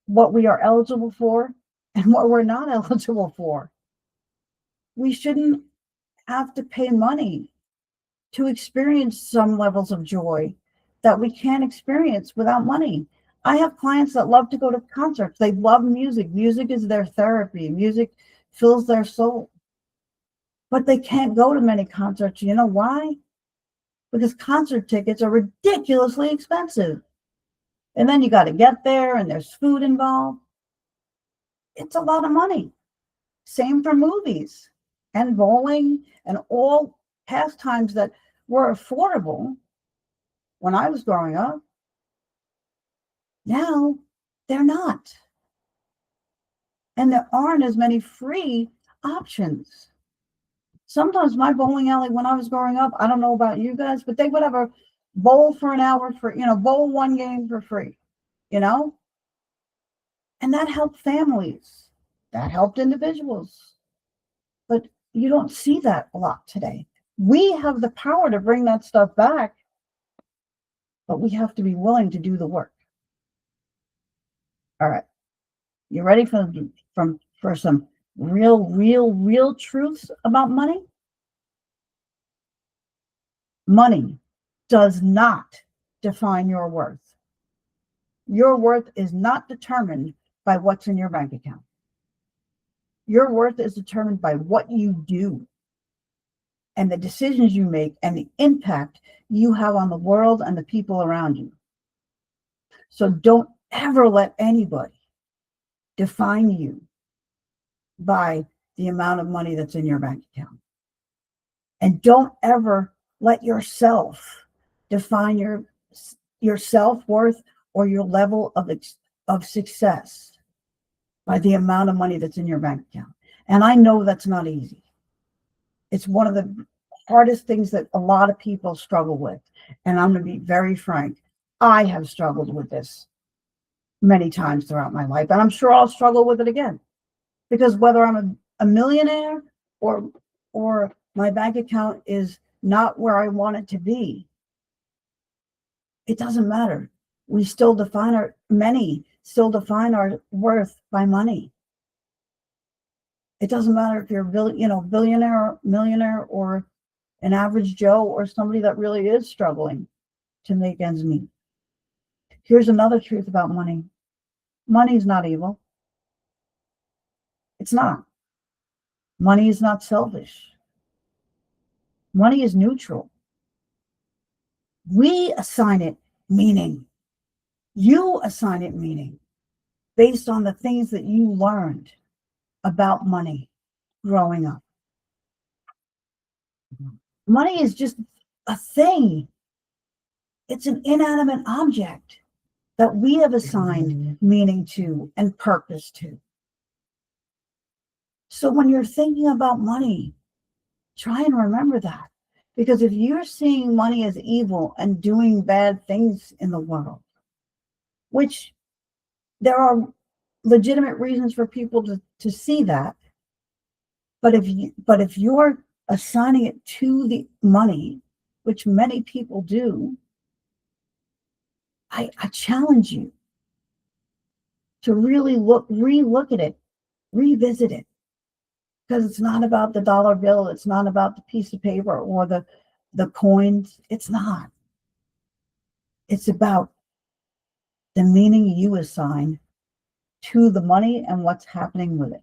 what we are eligible for and what we're not eligible for. We shouldn't have to pay money to experience some levels of joy that we can't experience without money. I have clients that love to go to concerts. They love music. Music is their therapy. Music fills their soul. But they can't go to many concerts. You know why? Because concert tickets are ridiculously expensive. And then you got to get there and there's food involved. It's a lot of money. Same for movies and bowling and all pastimes that were affordable when I was growing up. Now they're not. And there aren't as many free options. Sometimes my bowling alley when I was growing up, I don't know about you guys, but they would have a bowl for an hour for, bowl one game for free, And that helped families. That helped individuals. But you don't see that a lot today. We have the power to bring that stuff back, but we have to be willing to do the work. All right. You ready for some real truths about money? Money does not define your worth. Your worth is not determined by what's in your bank account. Your worth is determined by what you do and the decisions you make and the impact you have on the world and the people around you. So don't ever let anybody define you by the amount of money that's in your bank account. And don't ever let yourself define your self-worth or your level of success by the amount of money that's in your bank account. And I know that's not easy. It's one of the hardest things that a lot of people struggle with. And I'm going to be very frank. I have struggled with this many times throughout my life. And I'm sure I'll struggle with it again. Because whether I'm a millionaire or my bank account is not where I want it to be, it doesn't matter. Many still define our worth by money. It doesn't matter if you're a billionaire, millionaire, or an average Joe, or somebody that really is struggling to make ends meet. Here's another truth about money. Money is not evil. It's not. Money is not selfish. Money is neutral. We assign it meaning. You assign it meaning based on the things that you learned about money growing up. Money is just a thing. It's an inanimate object that we have assigned meaning to and purpose to. So when you're thinking about money, try and remember that. Because if you're seeing money as evil and doing bad things in the world, which there are legitimate reasons for people to see that. But if you're assigning it to the money, which many people do, I challenge you to really relook at it, revisit it. Because it's not about the dollar bill, it's not about the piece of paper or the coins. It's not. It's about the meaning you assign to the money and what's happening with it.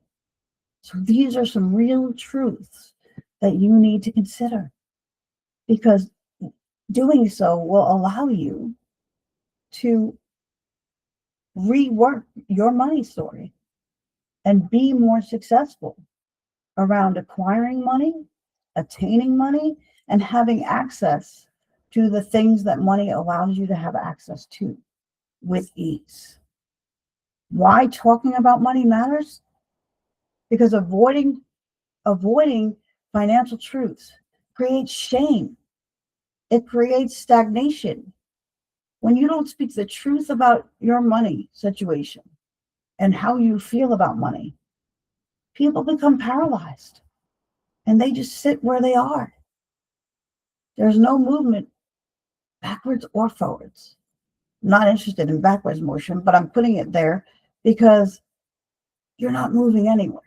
So these are some real truths that you need to consider, because doing so will allow you to rework your money story and be more successful around acquiring money, attaining money, and having access to the things that money allows you to have access to with ease. Why talking about money matters? Because avoiding financial truths creates shame. It creates stagnation. When you don't speak the truth about your money situation and how you feel about money, people become paralyzed and they just sit where they are. There's no movement backwards or forwards. I'm not interested in backwards motion, but I'm putting it there because you're not moving anywhere.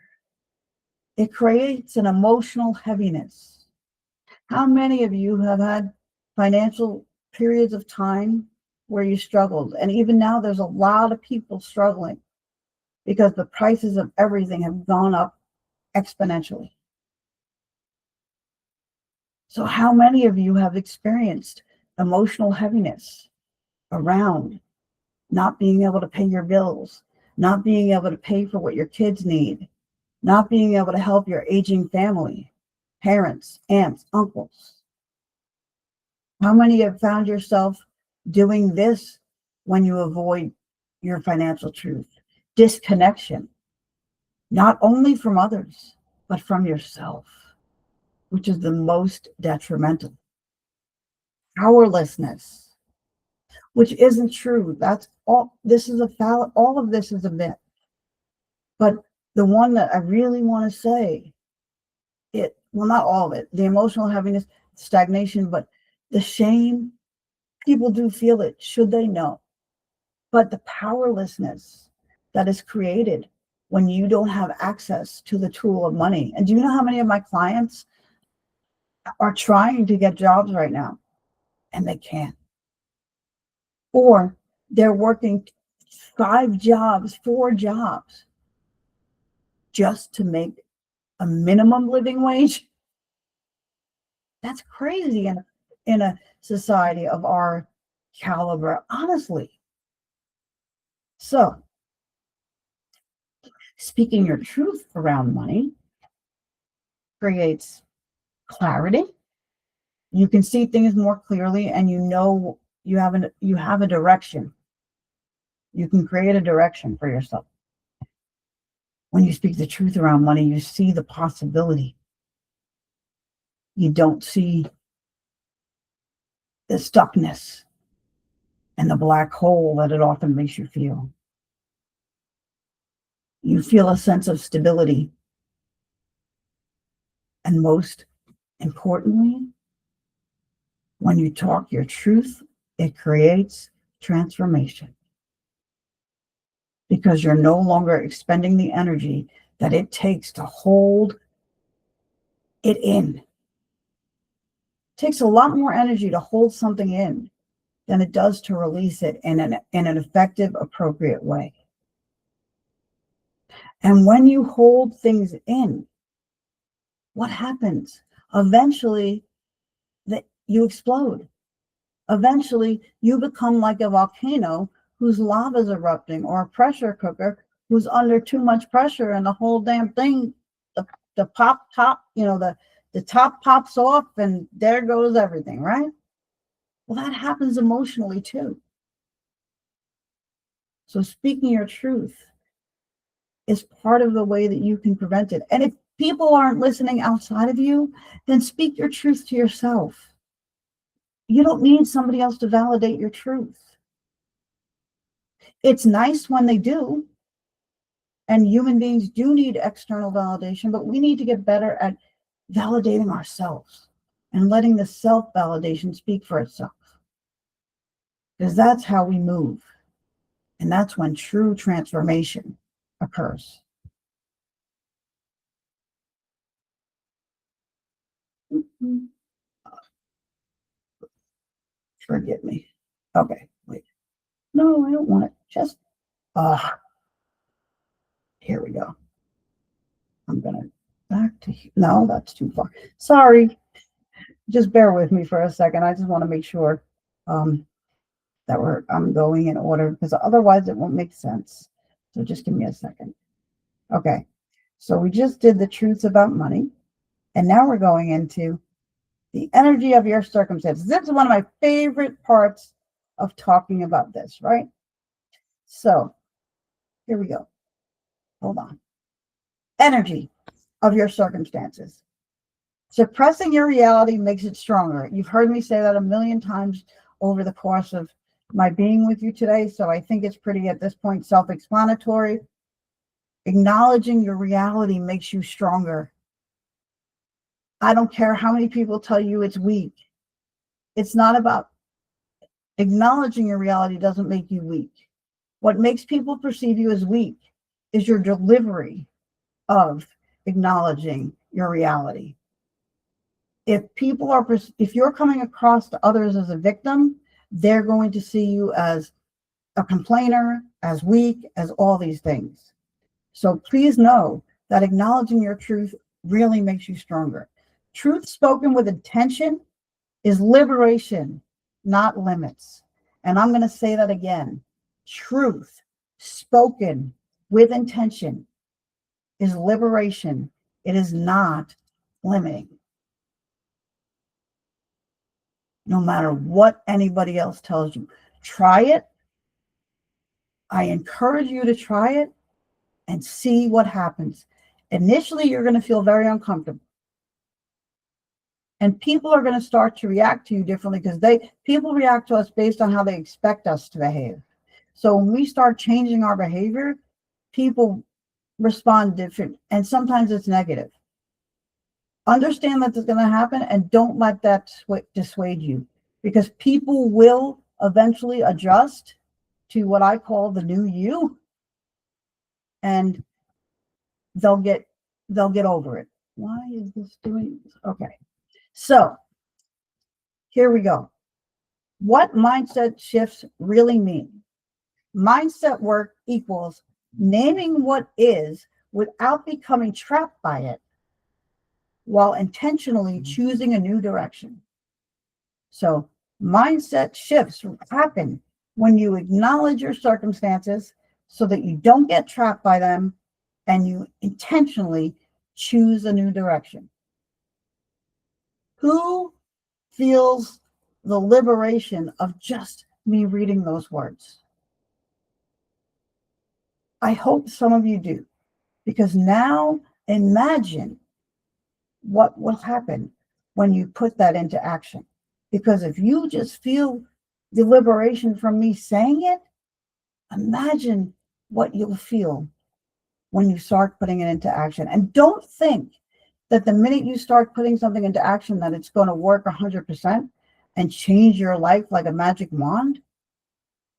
It creates an emotional heaviness. How many of you have had financial periods of time where you struggled? And even now, there's a lot of people struggling because the prices of everything have gone up exponentially. So how many of you have experienced emotional heaviness around not being able to pay your bills, not being able to pay for what your kids need, not being able to help your aging family, parents, aunts, uncles? How many have found yourself doing this when you avoid your financial truth? Disconnection, not only from others, but from yourself, which is the most detrimental. Powerlessness, which isn't true. That's all. This is all of this is a myth. But the one that I really want to say, well, not all of it, the emotional heaviness, stagnation, but the shame, people do feel it, should they know. But the powerlessness that is created when you don't have access to the tool of money. And do you know how many of my clients are trying to get jobs right now and they can't? Or they're working 5 jobs, 4 jobs just to make a minimum living wage? That's crazy in a society of our caliber, honestly. So, speaking your truth around money creates clarity. You can see things more clearly, and you know you have a direction. You can create a direction for yourself. When you speak the truth around money, you see the possibility. You don't see the stuckness and the black hole that it often makes you feel. You feel a sense of stability. And most importantly, when you talk your truth, it creates transformation. Because you're no longer expending the energy that it takes to hold it in. It takes a lot more energy to hold something in than it does to release it in an effective, appropriate way. And when you hold things in, what happens? Eventually, you explode. Eventually, you become like a volcano whose lava is erupting, or a pressure cooker who's under too much pressure, and the whole damn thing, the top, the top pops off, and there goes everything, right? Well, that happens emotionally too. So speaking your truth is part of the way that you can prevent it. And if people aren't listening outside of you, then speak your truth to yourself. You don't need somebody else to validate your truth. It's nice when they do, And human beings do need external validation, but we need to get better at validating ourselves and letting the self-validation speak for itself. Because that's how we move. And that's when true transformation occurs. Forgive me. Okay, wait. No, I don't want it. Just, here we go. I'm going to back to, no, that's too far. Sorry. Just bear with me for a second. I just want to make sure that I'm going in order, because otherwise it won't make sense. So just give me a second. Okay. So we just did the truths about money. And now we're going into the energy of your circumstances. This is one of my favorite parts of talking about this, right? So here we go. Hold on. Energy of your circumstances. Suppressing your reality makes it stronger. You've heard me say that a million times over the course of my being with you today. So I think it's pretty, at this point, self-explanatory. Acknowledging your reality makes you stronger. I don't care how many people tell you it's weak. It's not about acknowledging your reality doesn't make you weak. What makes people perceive you as weak is your delivery of acknowledging your reality. If you're coming across to others as a victim, they're going to see you as a complainer, as weak, as all these things. So please know that acknowledging your truth really makes you stronger. Truth spoken with intention is liberation, not limits. And I'm going to say that again. Truth spoken with intention is liberation. It is not limiting. No matter what anybody else tells you, try it. I encourage you to try it and see what happens. Initially, you're going to feel very uncomfortable. And people are going to start to react to you differently, because people react to us based on how they expect us to behave. So when we start changing our behavior, people respond different, and sometimes it's negative. Understand that it's going to happen, and don't let that dissuade you, because people will eventually adjust to what I call the new you, and they'll get over it. Why is this doing this? Okay. So here we go. What mindset shifts really mean? Mindset work equals naming what is without becoming trapped by it, while intentionally choosing a new direction. So mindset shifts happen when you acknowledge your circumstances so that you don't get trapped by them, and you intentionally choose a new direction. Who feels the liberation of just me reading those words? I hope some of you do, because now imagine what will happen when you put that into action. Because if you just feel the liberation from me saying it, imagine what you'll feel when you start putting it into action. And don't think that the minute you start putting something into action that it's going to work 100% and change your life like a magic wand.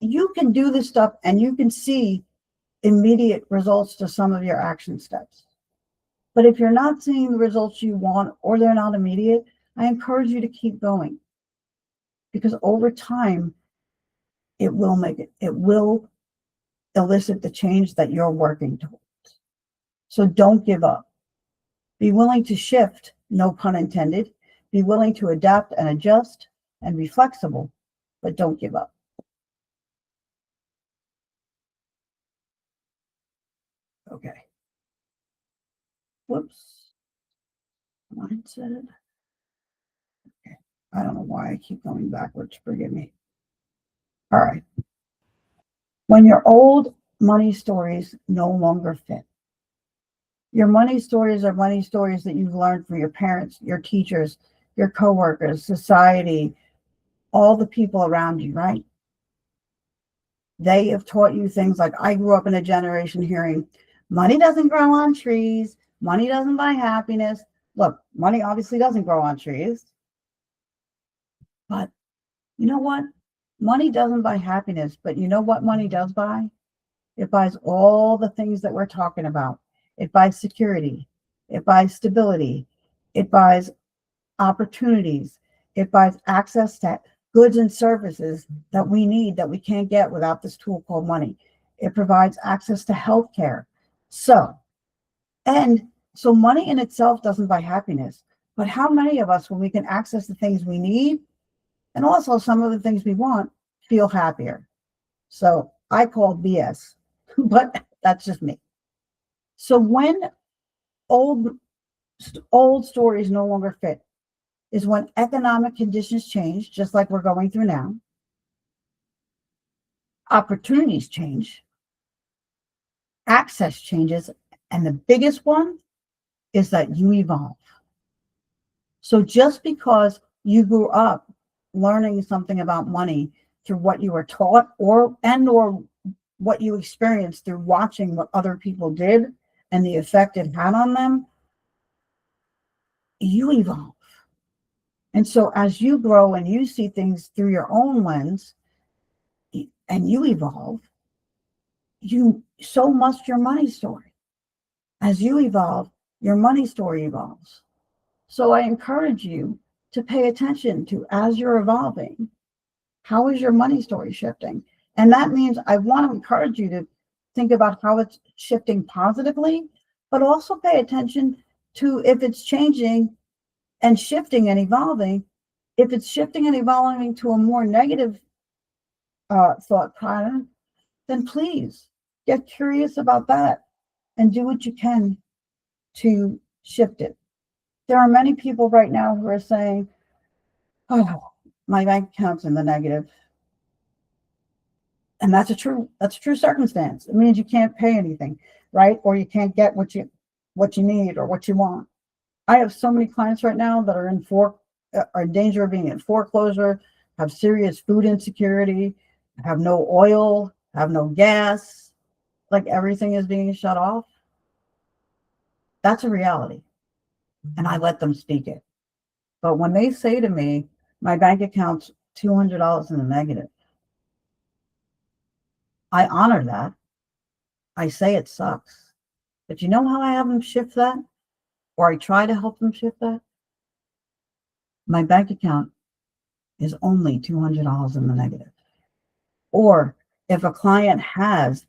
You can do this stuff and you can see immediate results to some of your action steps. But if you're not seeing the results you want, or they're not immediate, I encourage you to keep going, because over time, it will elicit the change that you're working towards. So don't give up. Be willing to shift, no pun intended. Be willing to adapt and adjust and be flexible, but don't give up. Okay. Whoops. Mindset. Okay. I don't know why I keep going backwards. Forgive me. All right. When your old money stories no longer fit. Your money stories are money stories that you've learned from your parents, your teachers, your coworkers, society, all the people around you, right? They have taught you things like, I grew up in a generation hearing, Money doesn't grow on trees. Money doesn't buy happiness. Look, money obviously doesn't grow on trees. But you know what? Money doesn't buy happiness, but you know what money does buy? It buys all the things that we're talking about. It buys security. It buys stability. It buys opportunities. It buys access to goods and services that we need that we can't get without this tool called money. It provides access to healthcare. So money in itself doesn't buy happiness. But how many of us, when we can access the things we need and also some of the things we want, feel happier? So I call BS, but that's just me. So when old stories no longer fit is when economic conditions change, just like we're going through now. Opportunities change. Access changes. And the biggest one is that you evolve. So just because you grew up learning something about money through what you were taught or what you experienced through watching what other people did and the effect it had on them, you evolve. And so as you grow and you see things through your own lens and you evolve, so must your money story. As you evolve, your money story evolves. So I encourage you to pay attention to, as you're evolving, how is your money story shifting? And that means I want to encourage you to think about how it's shifting positively, but also pay attention to if it's changing and shifting and evolving. If it's shifting and evolving to a more negative thought pattern, then please get curious about that and do what you can to shift it. There are many people right now who are saying, oh, my bank account's in the negative. And that's a true circumstance. It means you can't pay anything, right? Or you can't get what you need or what you want. I have so many clients right now that are in danger of being in foreclosure, have serious food insecurity, have no oil, have no gas, like everything is being shut off. That's a reality. And I let them speak it. But when they say to me, my bank account's $200 in the negative, I honor that. I say it sucks. But you know how I have them shift that? Or I try to help them shift that? My bank account is only $200 in the negative. Or if a client has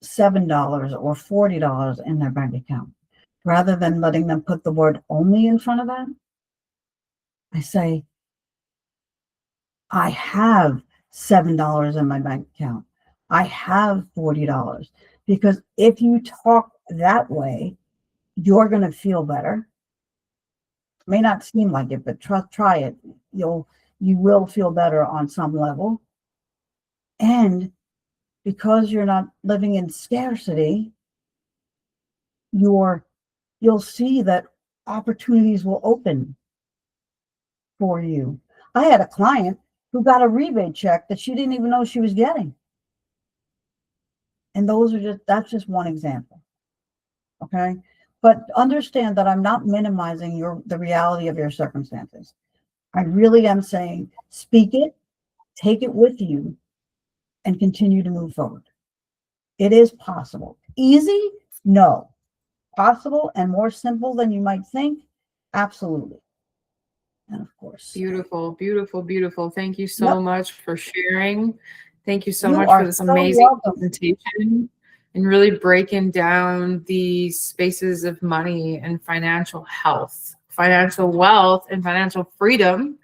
$7 or $40 in their bank account, rather than letting them put the word only in front of that, I say, I have $7 in my bank account. I have $40. Because if you talk that way, you're going to feel better. It may not seem like it, but try it. You will feel better on some level. And because you're not living in scarcity, you'll see that opportunities will open for you. I had a client who got a rebate check that she didn't even know she was getting. And that's just one example. Okay. But understand that I'm not minimizing the reality of your circumstances. I really am saying, speak it, take it with you, and continue to move forward. It is possible. Easy? No. Possible and more simple than you might think? Absolutely. And of course. Beautiful, beautiful, beautiful. Thank you so much for sharing. Thank you so You much are for this so amazing welcome. presentation and really breaking down the spaces of money and financial health, financial wealth, and financial freedom.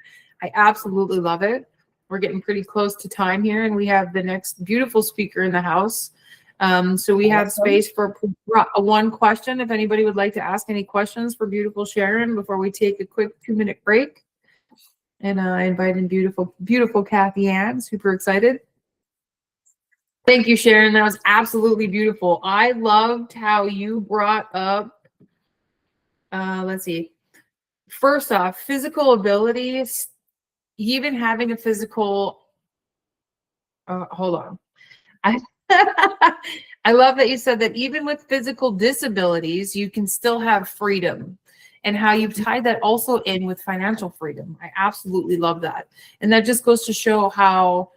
I absolutely love it. We're getting pretty close to time here, and we have the next beautiful speaker in the house. So we have space for one question. If anybody would like to ask any questions for beautiful Sharon before we take a quick 2-minute break. And I invite in beautiful, beautiful Kathy Ann. Super excited. Thank you, Sharon. That was absolutely beautiful. I loved how you brought up, let's see. First off, physical abilities, even having a physical, hold on. I love that you said that even with physical disabilities, you can still have freedom, and how you've tied that also in with financial freedom. I absolutely love that. And that just goes to show how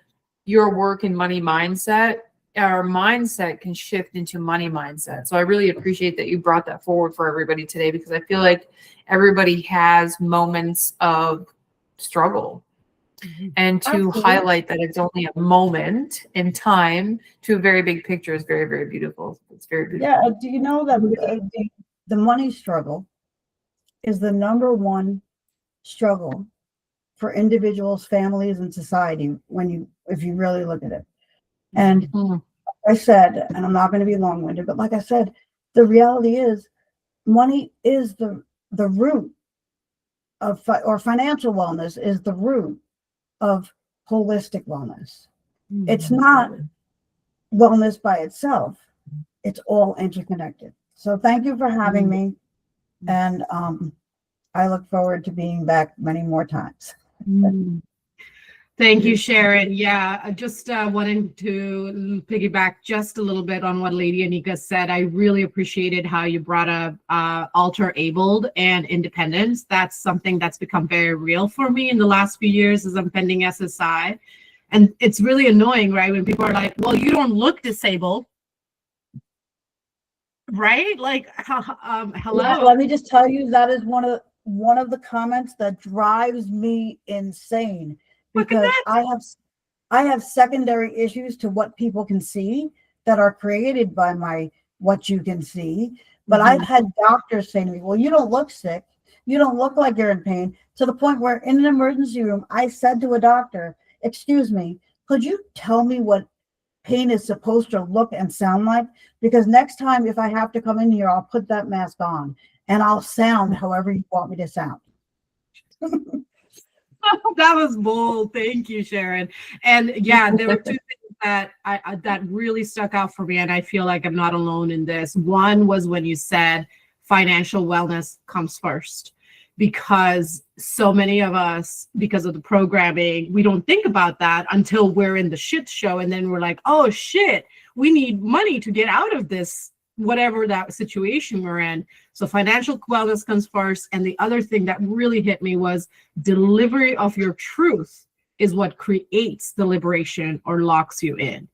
your work and money mindset, our mindset can shift into money mindset. So I really appreciate that you brought that forward for everybody today, because I feel like everybody has moments of struggle. And to Absolutely. highlight that it's only a moment in time to a very big picture is very, very beautiful. It's very beautiful. Yeah. Do you know that the money struggle is the number one struggle for individuals, families, and society if you really look at it? And Mhm. I said, and I'm not going to be long-winded, but like I said, the reality is money is the root of or financial wellness is the root of holistic wellness. It's not wellness by itself. It's all interconnected. So thank you for having me. And I look forward to being back many more times. Thank you, Sharon. Yeah, I just wanted to piggyback just a little bit on what Lady Anika said. I really appreciated how you brought up alter abled and independence. That's something that's become very real for me in the last few years as I'm pending SSI. And it's really annoying, right? When people are like, well, you don't look disabled. Right? Like, hello. Yeah, let me just tell you, that is one of the comments that drives me insane, because I have secondary issues to what people can see that are created by what you can see. But I've had doctors say to me, well, you don't look sick. You don't look like you're in pain, to the point where in an emergency room, I said to a doctor, excuse me, could you tell me what pain is supposed to look and sound like? Because next time, if I have to come in here, I'll put that mask on and I'll sound however you want me to sound. That was bold. Thank you, Sharon. And yeah, there were two things that that really stuck out for me, and I feel like I'm not alone in this. One was when you said financial wellness comes first, because so many of us, because of the programming, we don't think about that until we're in the shit show, and then we're like, oh shit, we need money to get out of this, whatever that situation we're in. So financial wellness comes first. And the other thing that really hit me was delivery of your truth is what creates the liberation or locks you in.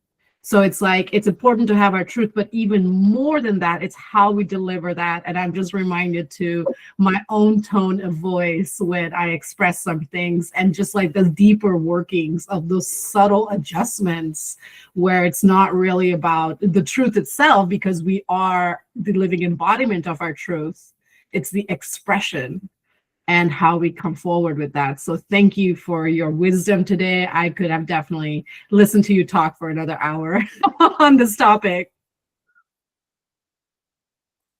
So it's like, it's important to have our truth, but even more than that, it's how we deliver that. And I'm just reminded to my own tone of voice when I express some things, and just like the deeper workings of those subtle adjustments, where it's not really about the truth itself, because we are the living embodiment of our truth. It's the expression and how we come forward with that. So thank you for your wisdom today. I could have definitely listened to you talk for another hour on this topic.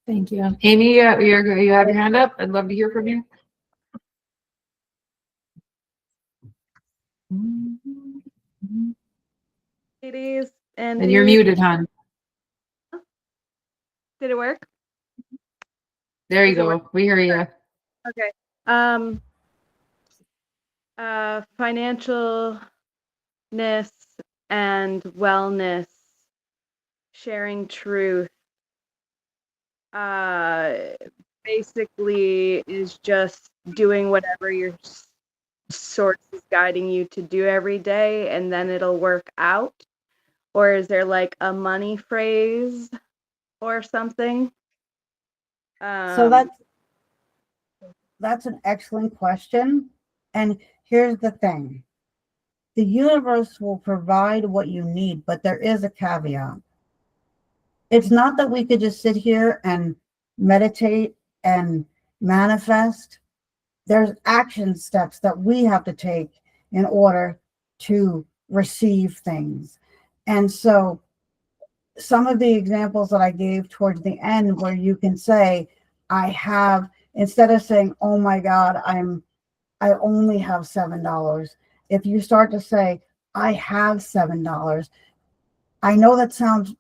Thank you. Amy, you have your hand up. I'd love to hear from you. Ladies And you're muted, hon. Did it work? There you go. We hear you. Okay. Financialness and wellness, sharing truth, basically is just doing whatever your source is guiding you to do every day, and then it'll work out. Or is there like a money phrase or something? So that's an excellent question. And here's the thing. The universe will provide what you need, but there is a caveat. It's not that we could just sit here and meditate and manifest. There's action steps that we have to take in order to receive things. And so some of the examples that I gave towards the end, where you can say, I have, instead of saying, oh my God, I only have $7. If you start to say, I have $7, I know that sounds,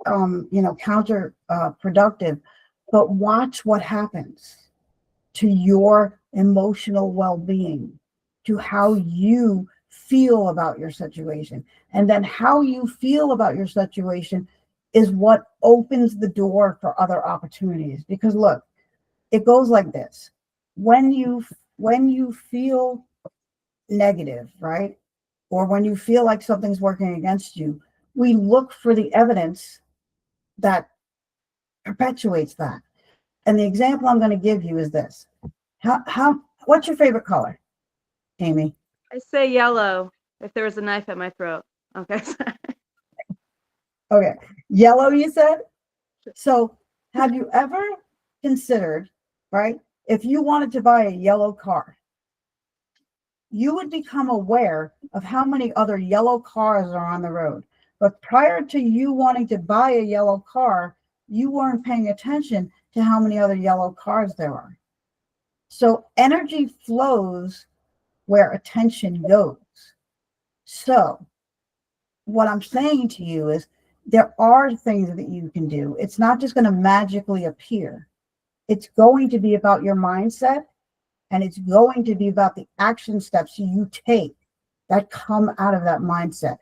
counterproductive, but watch what happens to your emotional well-being, to how you feel about your situation. And then how you feel about your situation is what opens the door for other opportunities. Because look, it goes like this. When you feel negative, right? Or when you feel like something's working against you, we look for the evidence that perpetuates that. And the example I'm going to give you is this. What's your favorite color, Amy? I say yellow if there was a knife at my throat. Okay. Okay. Yellow, you said? So have you ever considered, right? If you wanted to buy a yellow car, you would become aware of how many other yellow cars are on the road. But prior to you wanting to buy a yellow car, you weren't paying attention to how many other yellow cars there are. So energy flows where attention goes. So what I'm saying to you is there are things that you can do. It's not just going to magically appear. It's going to be about your mindset, and it's going to be about the action steps you take that come out of that mindset.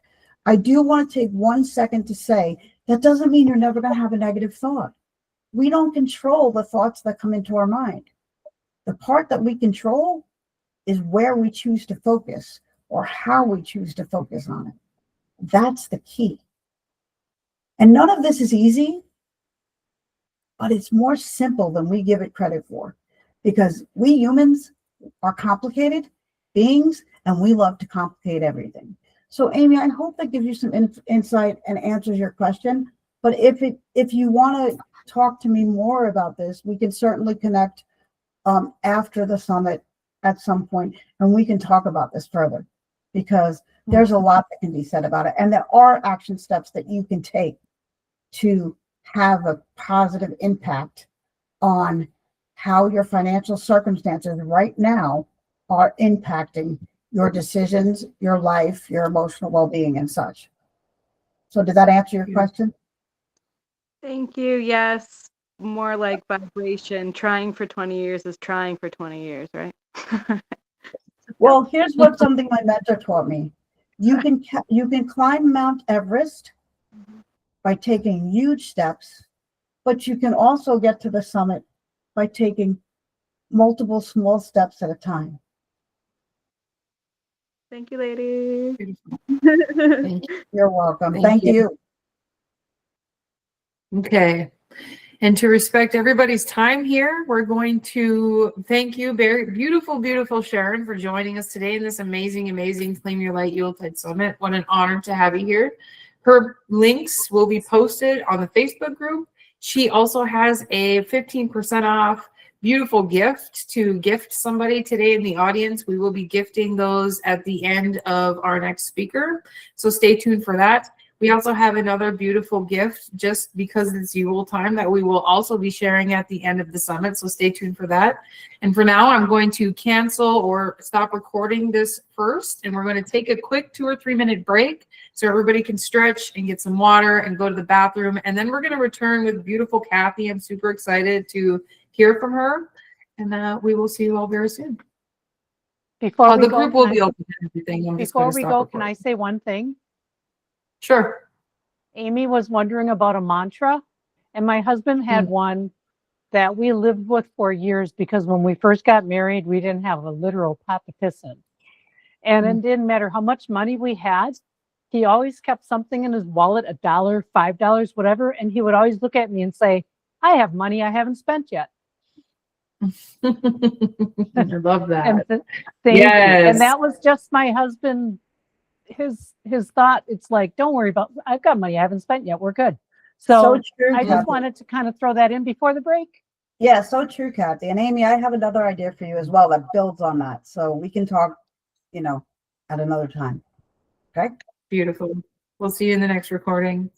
I do want to take 1 second to say that doesn't mean you're never going to have a negative thought. We don't control the thoughts that come into our mind. The part that we control is where we choose to focus or how we choose to focus on it. That's the key. And none of this is easy, but it's more simple than we give it credit for, because we humans are complicated beings and we love to complicate everything. So Amy, I hope that gives you some insight and answers your question. But if you want to talk to me more about this, we can certainly connect after the summit at some point, and we can talk about this further, because there's a lot that can be said about it. And there are action steps that you can take to have a positive impact on how your financial circumstances right now are impacting your decisions, your life, your emotional well-being, and such. So did that answer your question? Thank you. Yes. More like vibration. Trying for 20 years is trying for 20 years, right? Well, here's what something my mentor taught me. You can climb Mount Everest by taking huge steps, but you can also get to the summit by taking multiple small steps at a time. Thank you, ladies. Thank you. You're welcome. Thank Thank you. you. Okay. And to respect everybody's time here, we're going to thank you, very beautiful, beautiful Sharon, for joining us today in this amazing, amazing Claim Your Light Yuletide Summit. What an honor to have you here. Her links will be posted on the Facebook group. She also has a 15% off beautiful gift to gift somebody today in the audience. We will be gifting those at the end of our next speaker. So stay tuned for that. We also have another beautiful gift just because it's Yule time that we will also be sharing at the end of the summit. So stay tuned for that. And for now, I'm going to cancel or stop recording this first. And we're going to take a quick 2 or 3 minute break so everybody can stretch and get some water and go to the bathroom. And then we're going to return with beautiful Kathy. I'm super excited to hear from her. And we will see you all very soon. Before The group will be open and everything. Before we go, can I say one thing? Sure. Amy was wondering about a mantra, and my husband had one that we lived with for years, because when we first got married, we didn't have a literal pot to piss in. And it didn't matter how much money we had, he always kept something in his wallet, $1, $5, whatever, and he would always look at me and say, "I have money I haven't spent yet." I love that. Thank you. And that was just my husband, his thought. It's like, don't worry about, I've got money I haven't spent yet. We're good. So true, I just wanted to kind of throw that in before the break. Yeah, so true, Kathy. And Amy, I have another idea for you as well that builds on that. So we can talk, at another time. Okay? Beautiful. We'll see you in the next recording.